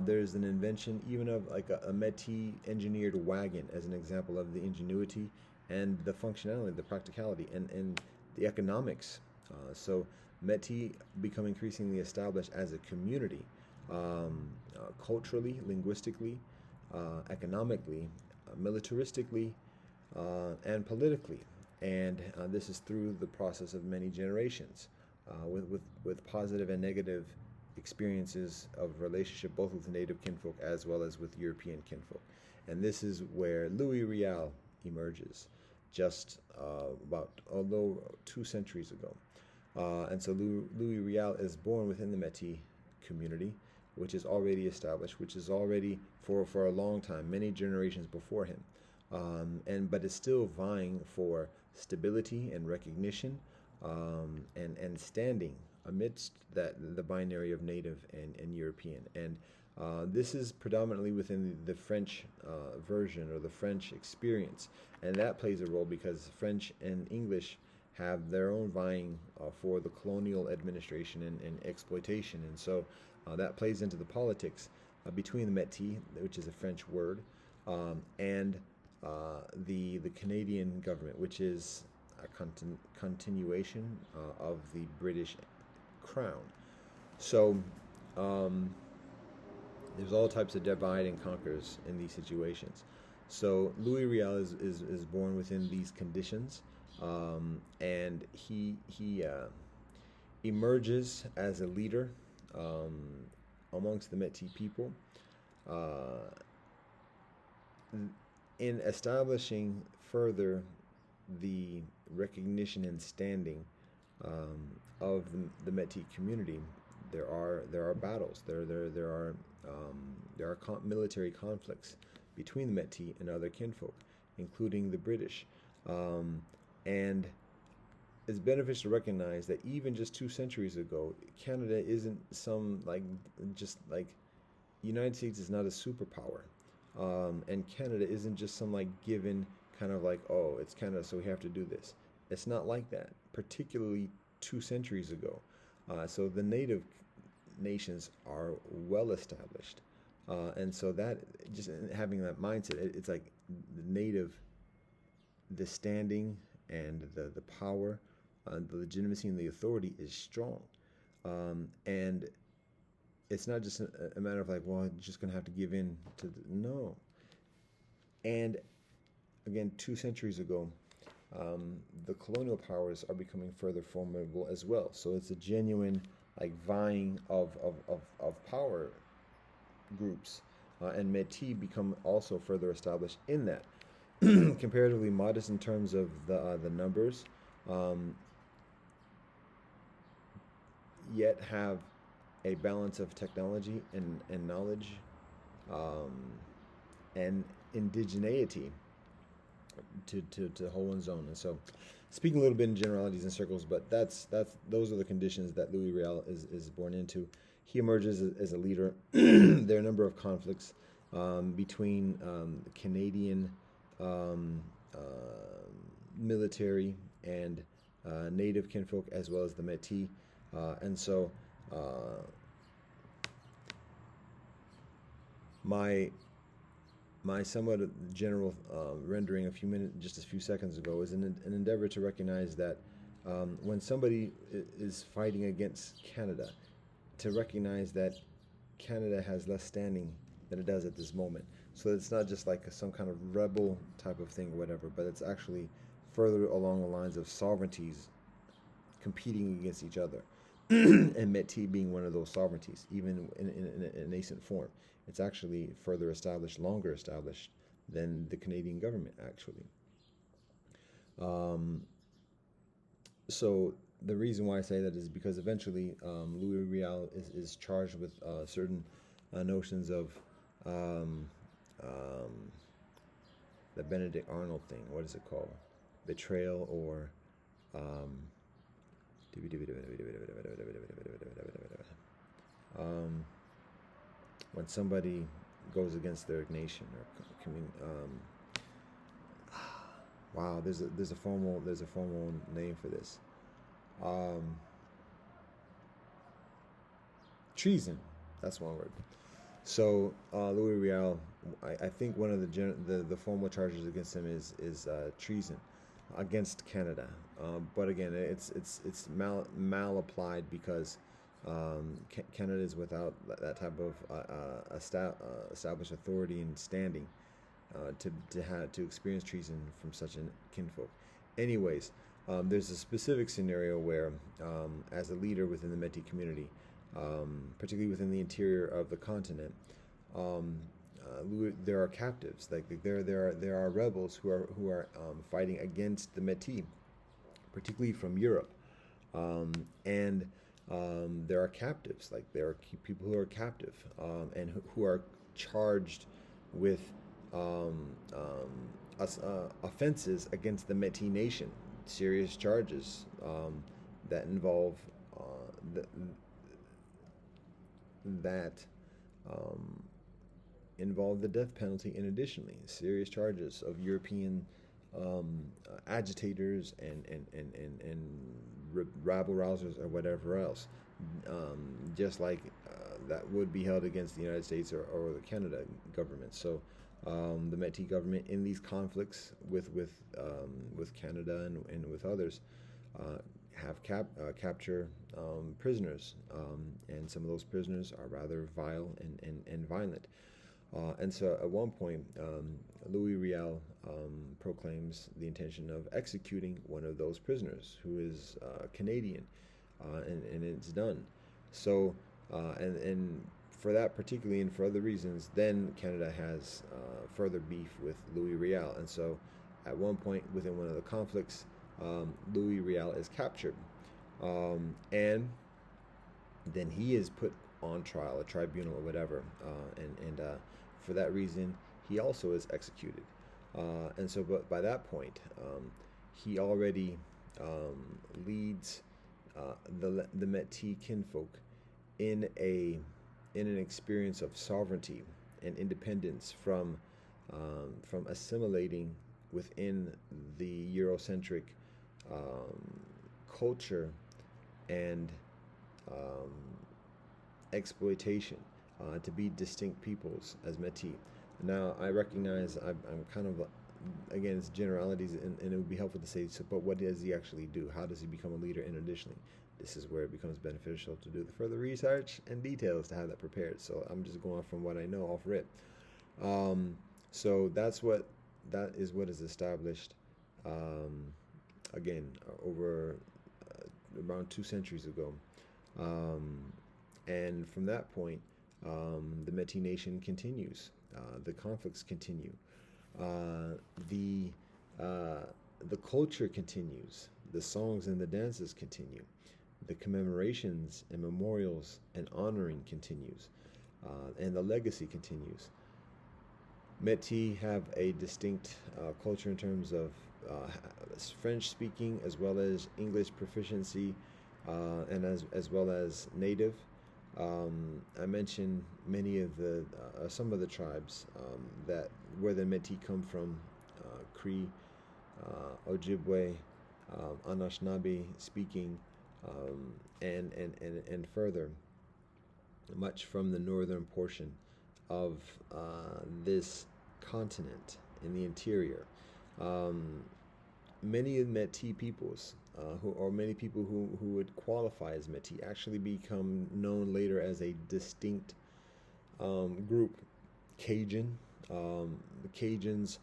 S1: There's an invention even of like a Métis engineered wagon as an example of the ingenuity and the functionality, the practicality, and the economics. So Métis become increasingly established as a community, culturally, linguistically, economically, militaristically, and politically. And this is through the process of many generations, with positive and negative experiences of relationship both with native kinfolk as well as with European kinfolk. And this is where Louis Riél emerges, just although 2 centuries ago. And so Louis Riél is born within the Métis community, which is already established, which is already for a long time, many generations before him, but is still vying for stability and recognition, and standing amidst the binary of native and European. And this is predominantly within the French version or the French experience, and that plays a role because French and English have their own vying for the colonial administration and exploitation, and so that plays into the politics between the Métis, which is a French word, and the Canadian government, which is a continuation of the British crown. So there's all types of divide and conquers in these situations. So Louis Riél is born within these conditions, and he emerges as a leader amongst the Métis people, in establishing further the recognition and standing of the Métis community. There are battles. There are military conflicts between the Métis and other kinfolk, including the British, and it's beneficial to recognize that even just 2 centuries ago, Canada isn't some just like United States is not a superpower, and Canada isn't just some given kind of oh, it's Canada, so we have to do this. It's not like that, particularly 2 centuries ago. So the native nations are well established, and so that just having that mindset, it's like the native, the standing and the power, the legitimacy and the authority is strong, and it's not just a matter of well, I'm just going to have to give in to no. And again, 2 centuries ago, the colonial powers are becoming further formidable as well. So it's a genuine vying of power groups, and Métis become also further established in that. Comparatively modest in terms of the numbers, yet have a balance of technology and knowledge, and indigeneity to hold one's own. And so, speaking a little bit in generalities and circles, but those are the conditions that Louis Riél is born into. He emerges as a leader. There are a number of conflicts between the Canadian military and native kinfolk, as well as the Métis, and so my somewhat general rendering a few seconds ago is an endeavor to recognize that when somebody is fighting against Canada, to recognize that Canada has less standing than it does at this moment. So it's not just some kind of rebel type of thing or whatever, but it's actually further along the lines of sovereignties competing against each other. And Métis being one of those sovereignties, even in a nascent form. It's actually further established, longer established than the Canadian government, actually. So the reason why I say that is because eventually Louis Riél is charged with certain notions of the Benedict Arnold thing. What is it called? Betrayal or when somebody goes against their nation or wow, there's a formal name for this. Treason. That's one word. So Louis Riél, I think one of the formal charges against him is treason, against Canada. But again, it's mal applied because Canada is without that type of established authority and standing to experience treason from such a kinfolk. Anyways, there's a specific scenario where, as a leader within the Métis community, particularly within the interior of the continent, there are captives. Like there are rebels who are fighting against the Métis, particularly from Europe, and there are captives. Like there are people who are captive and who are charged with offenses against the Métis nation, serious charges that involve th- that um, involve the death penalty, and additionally serious charges of European agitators and rabble rousers or whatever else, just like that would be held against the United States or the Canada government. So the Métis government in these conflicts with Canada and with others have capture prisoners, and some of those prisoners are rather vile and violent. And so at one point, Louis Riél proclaims the intention of executing one of those prisoners who is Canadian, and it's done. So, and for that particularly and for other reasons, then Canada has further beef with Louis Riél. And so at one point within one of the conflicts, Louis Riél is captured. And then he is put on trial, a tribunal or whatever, and for that reason, he also is executed. And so, but by that point, he already leads the Métis kinfolk in an experience of sovereignty and independence from assimilating within the Eurocentric culture and exploitation, to be distinct peoples as Métis. Now, I recognize I'm kind of, again, it's generalities, and it would be helpful to say, so, but what does he actually do? How does he become a leader? And additionally, this is where it becomes beneficial to do the further research and details to have that prepared. So I'm just going from what I know off rip. So that is what is established, again, over around 2 centuries ago. And from that point, the Métis nation continues. The conflicts continue. The culture continues. The songs and the dances continue. The commemorations and memorials and honoring continues. And the legacy continues. Métis have a distinct culture in terms of French speaking as well as English proficiency, and as well as native. I mentioned many of some of the tribes that where the Métis come from: Cree, Ojibwe, Anishinaabe speaking, and further, much from the northern portion of this continent in the interior. Many of Métis peoples, many people who would qualify as Métis, actually become known later as a distinct group. Cajun, the Cajuns,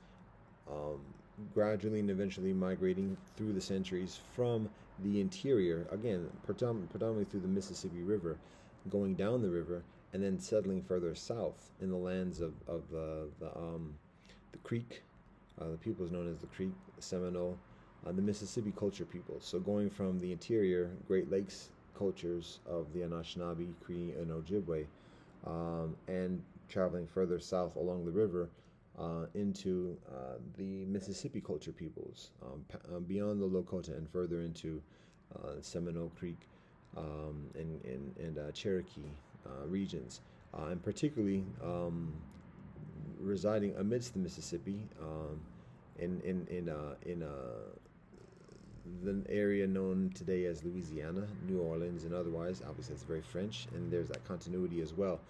S1: gradually and eventually migrating through the centuries from the interior, again, predominantly through the Mississippi River, going down the river, and then settling further south in the lands of the Creek, the peoples known as the Creek, Seminole, the Mississippi culture people. So going from the interior Great Lakes cultures of the Anishinaabe, Cree, and Ojibwe, and traveling further south along the river into the Mississippi culture peoples, beyond the Lakota and further into Seminole Creek and Cherokee regions, and particularly residing amidst the Mississippi, in the area known today as Louisiana, New Orleans, and otherwise. Obviously, it's very French, and there's that continuity as well.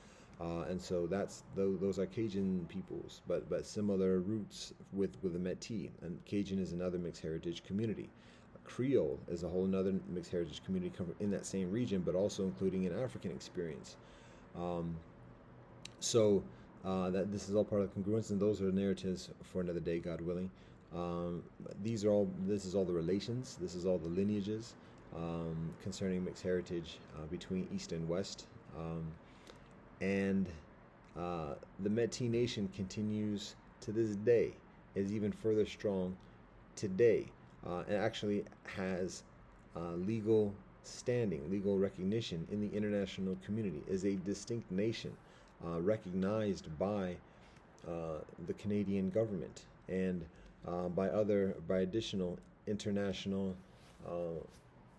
S1: And so those are Cajun peoples, but similar roots with the Métis. And Cajun is another mixed heritage community. Creole is a whole another mixed heritage community in that same region, but also including an African experience. Um, so that this is all part of congruence, and those are narratives for another day, God willing. These are all. This is all the relations. This is all the lineages concerning mixed heritage between East and West, and the Métis Nation continues to this day, is even further strong today, and actually has legal standing, legal recognition in the international community, is a distinct nation recognized by the Canadian government and by additional international uh,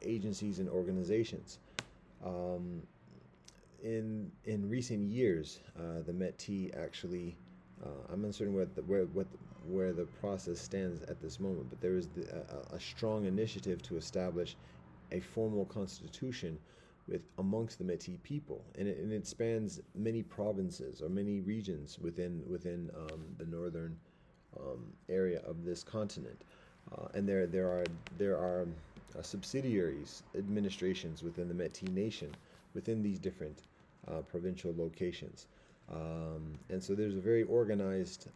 S1: agencies and organizations. Um, in recent years, the Métis actually, I'm uncertain where the process stands at this moment, but there is a strong initiative to establish a formal constitution with amongst the Métis people, and it spans many provinces or many regions within the northern area of this continent, and there are subsidiaries, administrations within the Métis Nation, within these different provincial locations. And so there's a very organized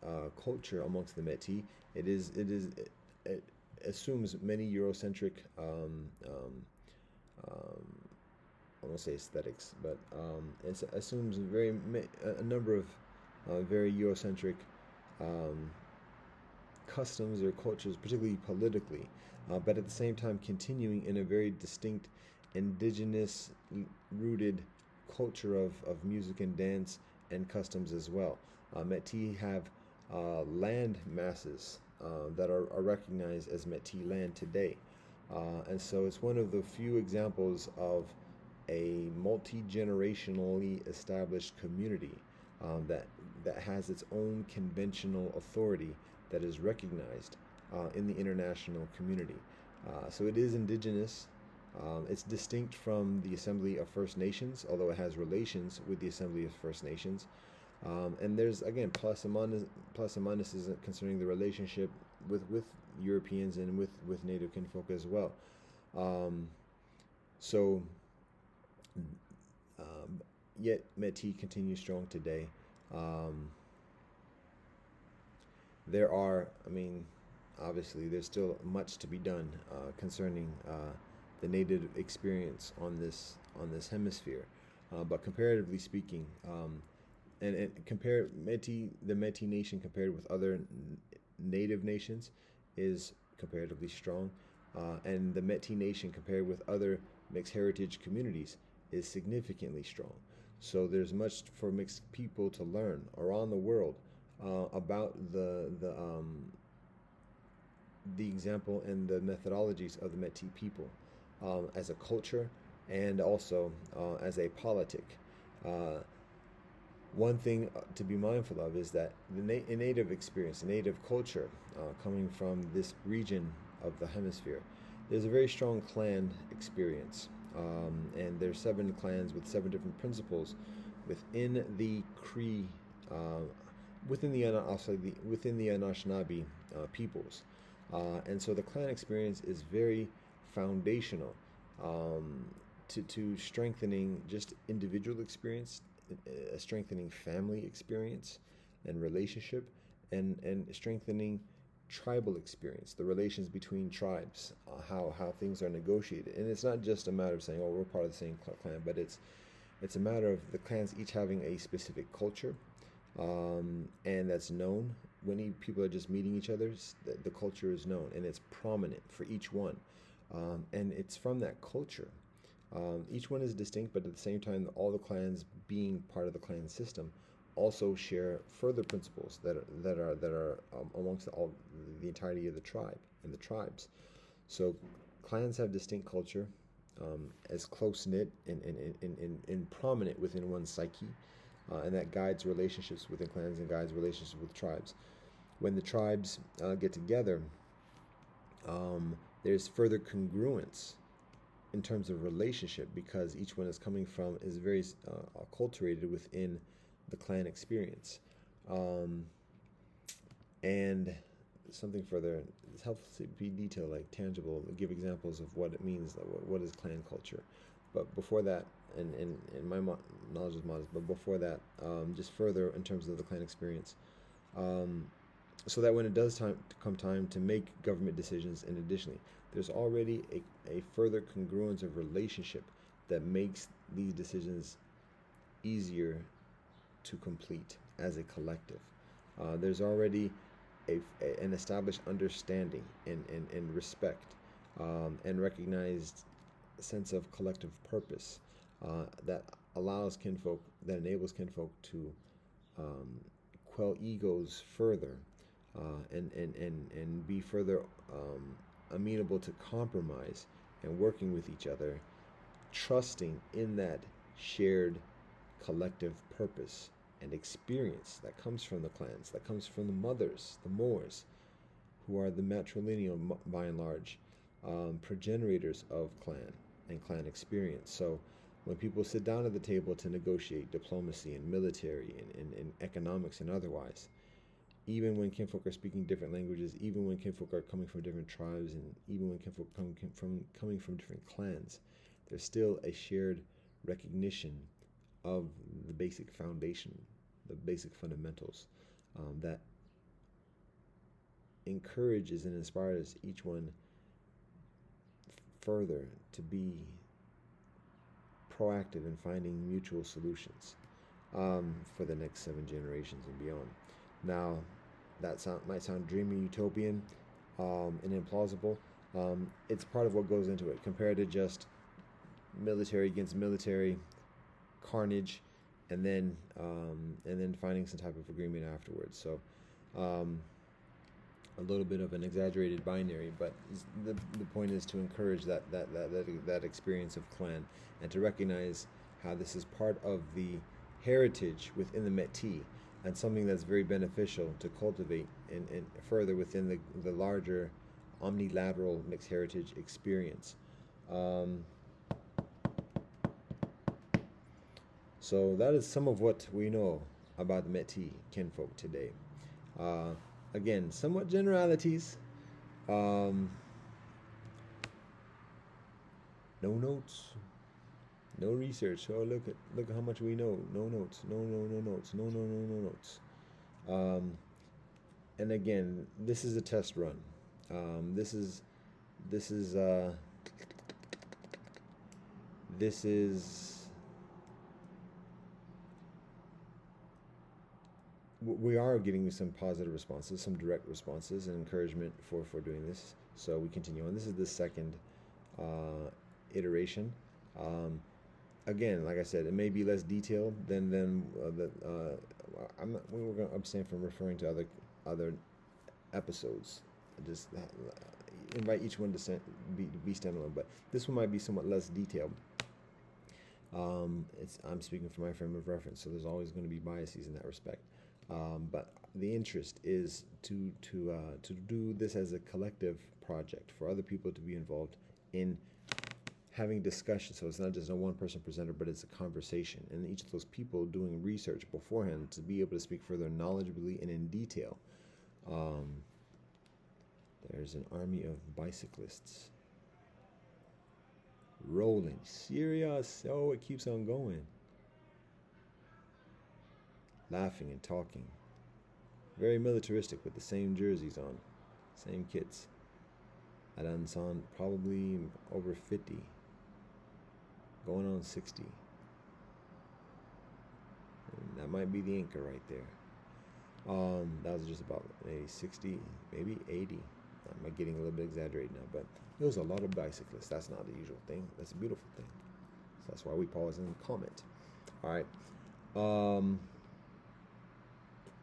S1: culture amongst the Métis. It assumes many Eurocentric, um, I won't say aesthetics, but it assumes a number of very Eurocentric um, customs or cultures, particularly politically, but at the same time continuing in a very distinct indigenous rooted culture of music and dance and customs as well. Métis have land masses that are recognized as Métis land today. And so it's one of the few examples of a multi-generationally established community that has its own conventional authority that is recognized in the international community. So it is indigenous. It's distinct from the Assembly of First Nations, although it has relations with the Assembly of First Nations. And there's again plus and minuses concerning the relationship with Europeans and with Native kinfolk as well. Um, so yet Métis continues strong today. Um, there are, I mean, obviously there's still much to be done concerning the Native experience on this hemisphere, but comparatively speaking, and compare the Métis Nation compared with other Native nations is comparatively strong, and the Métis Nation compared with other mixed heritage communities is significantly strong. So there's much for mixed people to learn around the world about the example and the methodologies of the Métis people as a culture and also as a politic. Uh, One thing to be mindful of is that a native experience, a native culture coming from this region of the hemisphere, there's a very strong clan experience. And there's 7 clans with 7 different principles within the Cree, within the Anishinaabe peoples. And so the clan experience is very foundational um, to strengthening just individual experience, strengthening family experience and relationship, and strengthening tribal experience, the relations between tribes, how things are negotiated. And it's not just a matter of saying, oh, we're part of the same clan, but it's a matter of the clans each having a specific culture, and that's known. When people are just meeting each other, the culture is known and it's prominent for each one, and it's from that culture. Each one is distinct, but at the same time, all the clans being part of the clan system also share further principles that are amongst the entirety of the tribe and the tribes. So clans have distinct culture, as close knit and prominent within one's psyche, and that guides relationships within clans and guides relationships with tribes. When the tribes get together, there's further congruence in terms of relationship because each one is very acculturated within the clan experience. And something further, it's helpful to be detailed, like tangible, give examples of what it means, like what is clan culture. But before that, and my knowledge is modest, but before that, just further in terms of the clan experience, so that when it does come time to make government decisions, and additionally, there's already a further congruence of relationship that makes these decisions easier to complete as a collective. There's already an established understanding and respect, and recognized sense of collective purpose, that enables kinfolk to quell egos further, and be further amenable to compromise and working with each other, trusting in that shared collective purpose and experience that comes from the clans, that comes from the mothers, the Moors, who are the matrilineal, by and large, progenitors of clan and clan experience. So when people sit down at the table to negotiate diplomacy and military and economics and otherwise, even when kinfolk are speaking different languages, even when kinfolk are coming from different tribes, and even when kinfolk coming from different clans, there's still a shared recognition of the basic foundation, the basic fundamentals, that encourages and inspires each one further to be proactive in finding mutual solutions, for the next 7 generations and beyond. Now, that might sound dreamy, utopian, and implausible. It's part of what goes into it, compared to just military against military carnage, and then finding some type of agreement afterwards. So, a little bit of an exaggerated binary, but the point is to encourage that experience of clan, and to recognize how this is part of the heritage within the Métis, and something that's very beneficial to cultivate and further within the larger omnilateral mixed heritage experience. So that is some of what we know about the Métis kinfolk today. Again, somewhat generalities. No notes, no research. Oh, look at how much we know. No notes. No notes. No notes. And again, this is a test run. This is we are getting some positive responses, some direct responses and encouragement for doing this. So we continue on. This is the second iteration. Again, like I said, it may be less detailed than we were going to abstain from referring to other episodes. Just invite each one to be standalone, but this one might be somewhat less detailed. I'm speaking from my frame of reference, so there's always going to be biases in that respect. But the interest is to do this as a collective project, for other people to be involved in having discussion. So it's not just a one-person presenter, but it's a conversation, and each of those people doing research beforehand to be able to speak further knowledgeably and in detail. There's an army of bicyclists rolling. Serious. Oh, it keeps on going. Laughing and talking. Very militaristic, with the same jerseys on, same kits. I done saw probably over 50, going on 60. And that might be the anchor right there. That was just about maybe 60, maybe 80. I'm getting a little bit exaggerated now, but there was a lot of bicyclists. That's not the usual thing. That's a beautiful thing. So that's why we pause and comment. All right.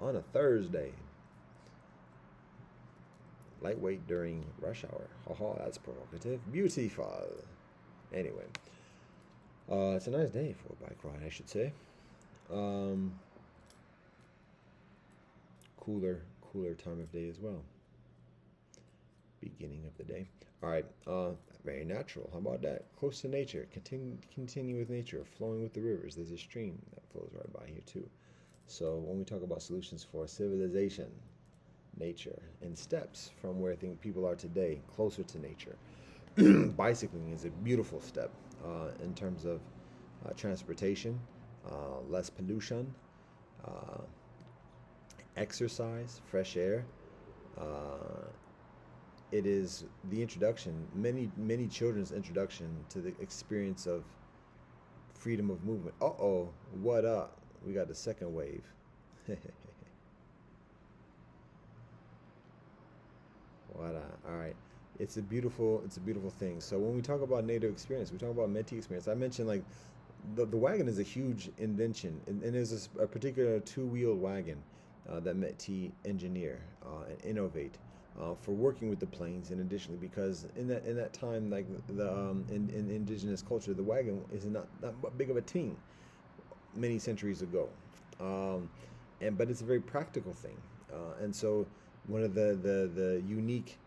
S1: On a Thursday, lightweight during rush hour. Haha, that's provocative. Beautiful. Anyway, it's a nice day for a bike ride, I should say. Cooler time of day as well. Beginning of the day. All right. Very natural. How about that? Close to nature. Continue with nature, flowing with the rivers. There's a stream that flows right by here too. So when we talk about solutions for civilization, nature, and steps from where people are today, closer to nature, bicycling is a beautiful step in terms of transportation, less pollution, uh, exercise, fresh air. Uh, it is the introduction, many children's introduction to the experience of freedom of movement. Uh-oh, what up? We got the second wave. What up? All right. It's a beautiful thing. So when we talk about native experience, we talk about Métis experience. I mentioned like the wagon is a huge invention, and there's a particular two-wheeled wagon that Métis engineer and innovate for working with the plains, and additionally because in that time, like in indigenous culture, the wagon is not big of a thing many centuries ago, um, but it's a very practical thing, and so one of the unique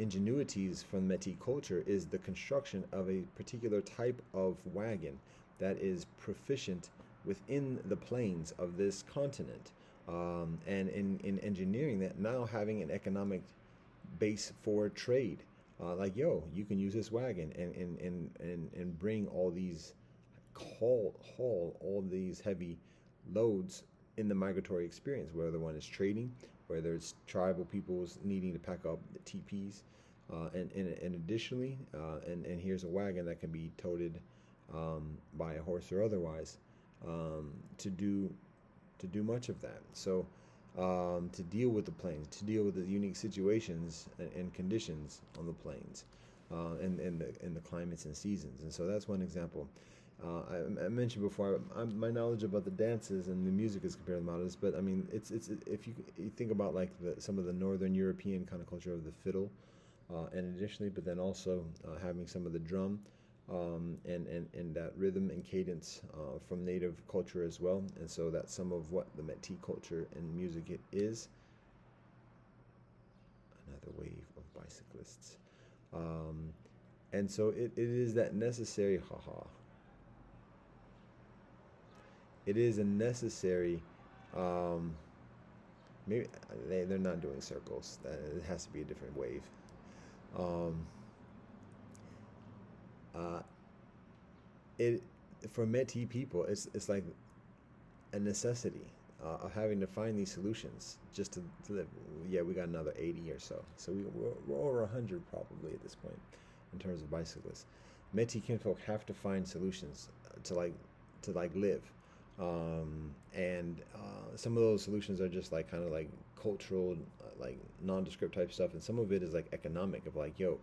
S1: ingenuities from Métis culture is the construction of a particular type of wagon that is proficient within the plains of this continent. And in engineering that, now having an economic base for trade. Like, yo, you can use this wagon and bring all these, haul all these heavy loads in the migratory experience, whether one is trading, whether it's tribal peoples needing to pack up the TPs, and additionally, and here's a wagon that can be toted by a horse or otherwise, to do much of that. So to deal with the plains, to deal with the unique situations and conditions on the plains, and the climates and seasons. And so that's one example. I mentioned before, my knowledge about the dances and the music is compared to models, but I mean, it's if you think about like some of the Northern European kind of culture of the fiddle, and additionally, but then also having some of the drum, and that rhythm and cadence from native culture as well. And so that's some of what the Métis culture and music it is. Another wave of bicyclists. And so it is that necessary, haha. It is a necessary, maybe they're not doing circles. It has to be a different wave. Um, it For Métis people, it's like a necessity of having to find these solutions just to live. Yeah, we got another 80 or so, so we're over 100 probably at this point in terms of bicyclists. Métis kinfolk have to find solutions to live, and some of those solutions are just like kind of like cultural, like nondescript type stuff, and some of it is like economic, of like, yo,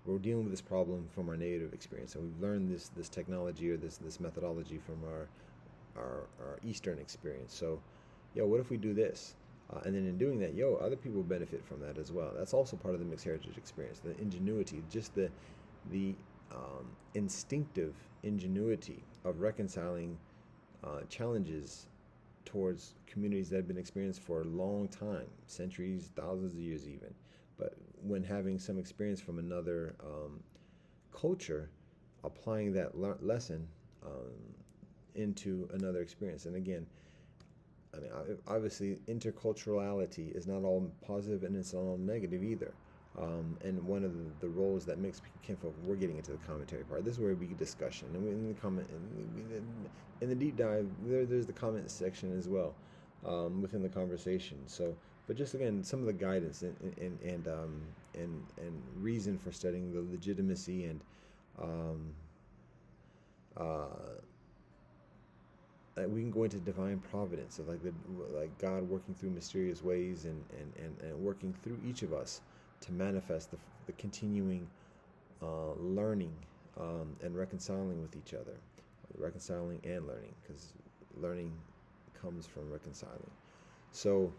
S1: we're dealing with this problem from our native experience, and we've learned this technology or this methodology from our Eastern experience. So, yo, what if we do this? And then in doing that, yo, other people benefit from that as well. That's also part of the mixed heritage experience. The ingenuity, just the instinctive ingenuity of reconciling challenges towards communities that have been experienced for a long time, centuries, thousands of years even. But when having some experience from another culture, applying that lesson into another experience. And again, I mean, obviously, interculturality is not all positive and it's not all negative either. And one of the roles that mixed kinfolk, we're getting into the commentary part. This is where we get discussion, and in the comment, in the deep dive, there's the comment section as well, within the conversation. So, but just again, some of the guidance and reason for studying the legitimacy and we can go into divine providence of like God working through mysterious ways and working through each of us to manifest the continuing learning and reconciling with each other, reconciling and learning, because learning comes from reconciling. So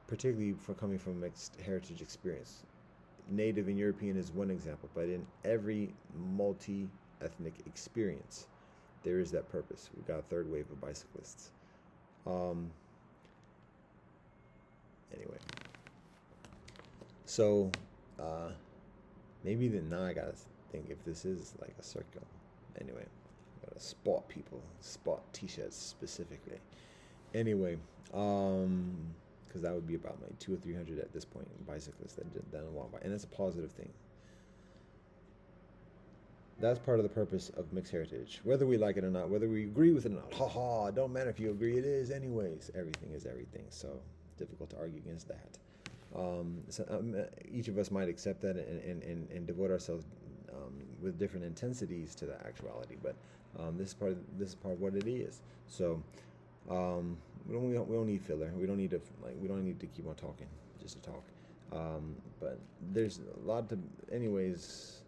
S1: particularly for coming from mixed heritage experience, Native and European is one example, but in every multi-ethnic experience, there is that purpose. We've got a third wave of bicyclists. Anyway, so maybe now I gotta think if this is like a circle. Anyway, I gotta spot people, spot t-shirts specifically. Anyway, because that would be about like 200 or 300 at this point, bicyclists that walk by, and that's a positive thing. That's part of the purpose of mixed heritage, whether we like it or not, whether we agree with it or not. Ha ha! Don't matter if you agree; it is anyways. Everything is everything, so it's difficult to argue against that. Each of us might accept that and devote ourselves with different intensities to the actuality, but this is part of what it is. So we don't need filler. We don't need to keep on talking just to talk. But there's a lot to, anyways.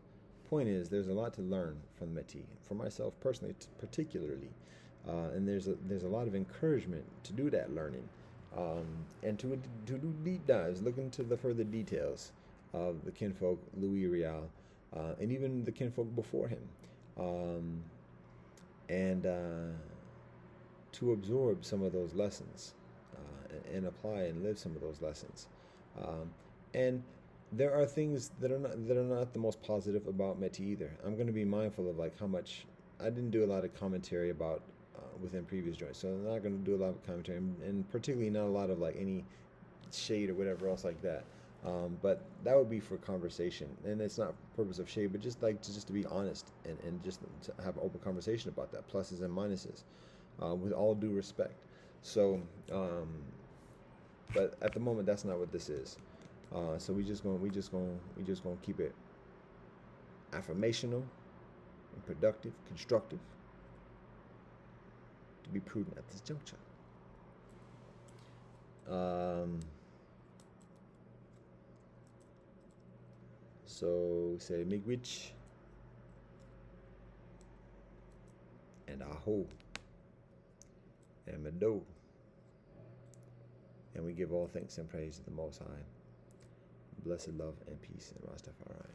S1: Point is, there's a lot to learn from the Métis. For myself personally, particularly, and there's a lot of encouragement to do that learning, and to do deep dives, look into the further details of the kinfolk Louis Riél, and even the kinfolk before him, and to absorb some of those lessons, and apply and live some of those lessons, and there are things that are not the most positive about Métis either. I'm going to be mindful of like how much I didn't do a lot of commentary about within previous joints, so I'm not going to do a lot of commentary, and particularly not a lot of like any shade or whatever else like that. But that would be for conversation, and it's not purpose of shade, but just to be honest and just to have an open conversation about that, pluses and minuses, with all due respect. So, but at the moment, that's not what this is. So we just gonna keep it affirmational and productive, constructive, to be prudent at this juncture. So say miigwech and aho and mado, and we give all thanks and praise to the Most High. Blessed love and peace in Rastafari.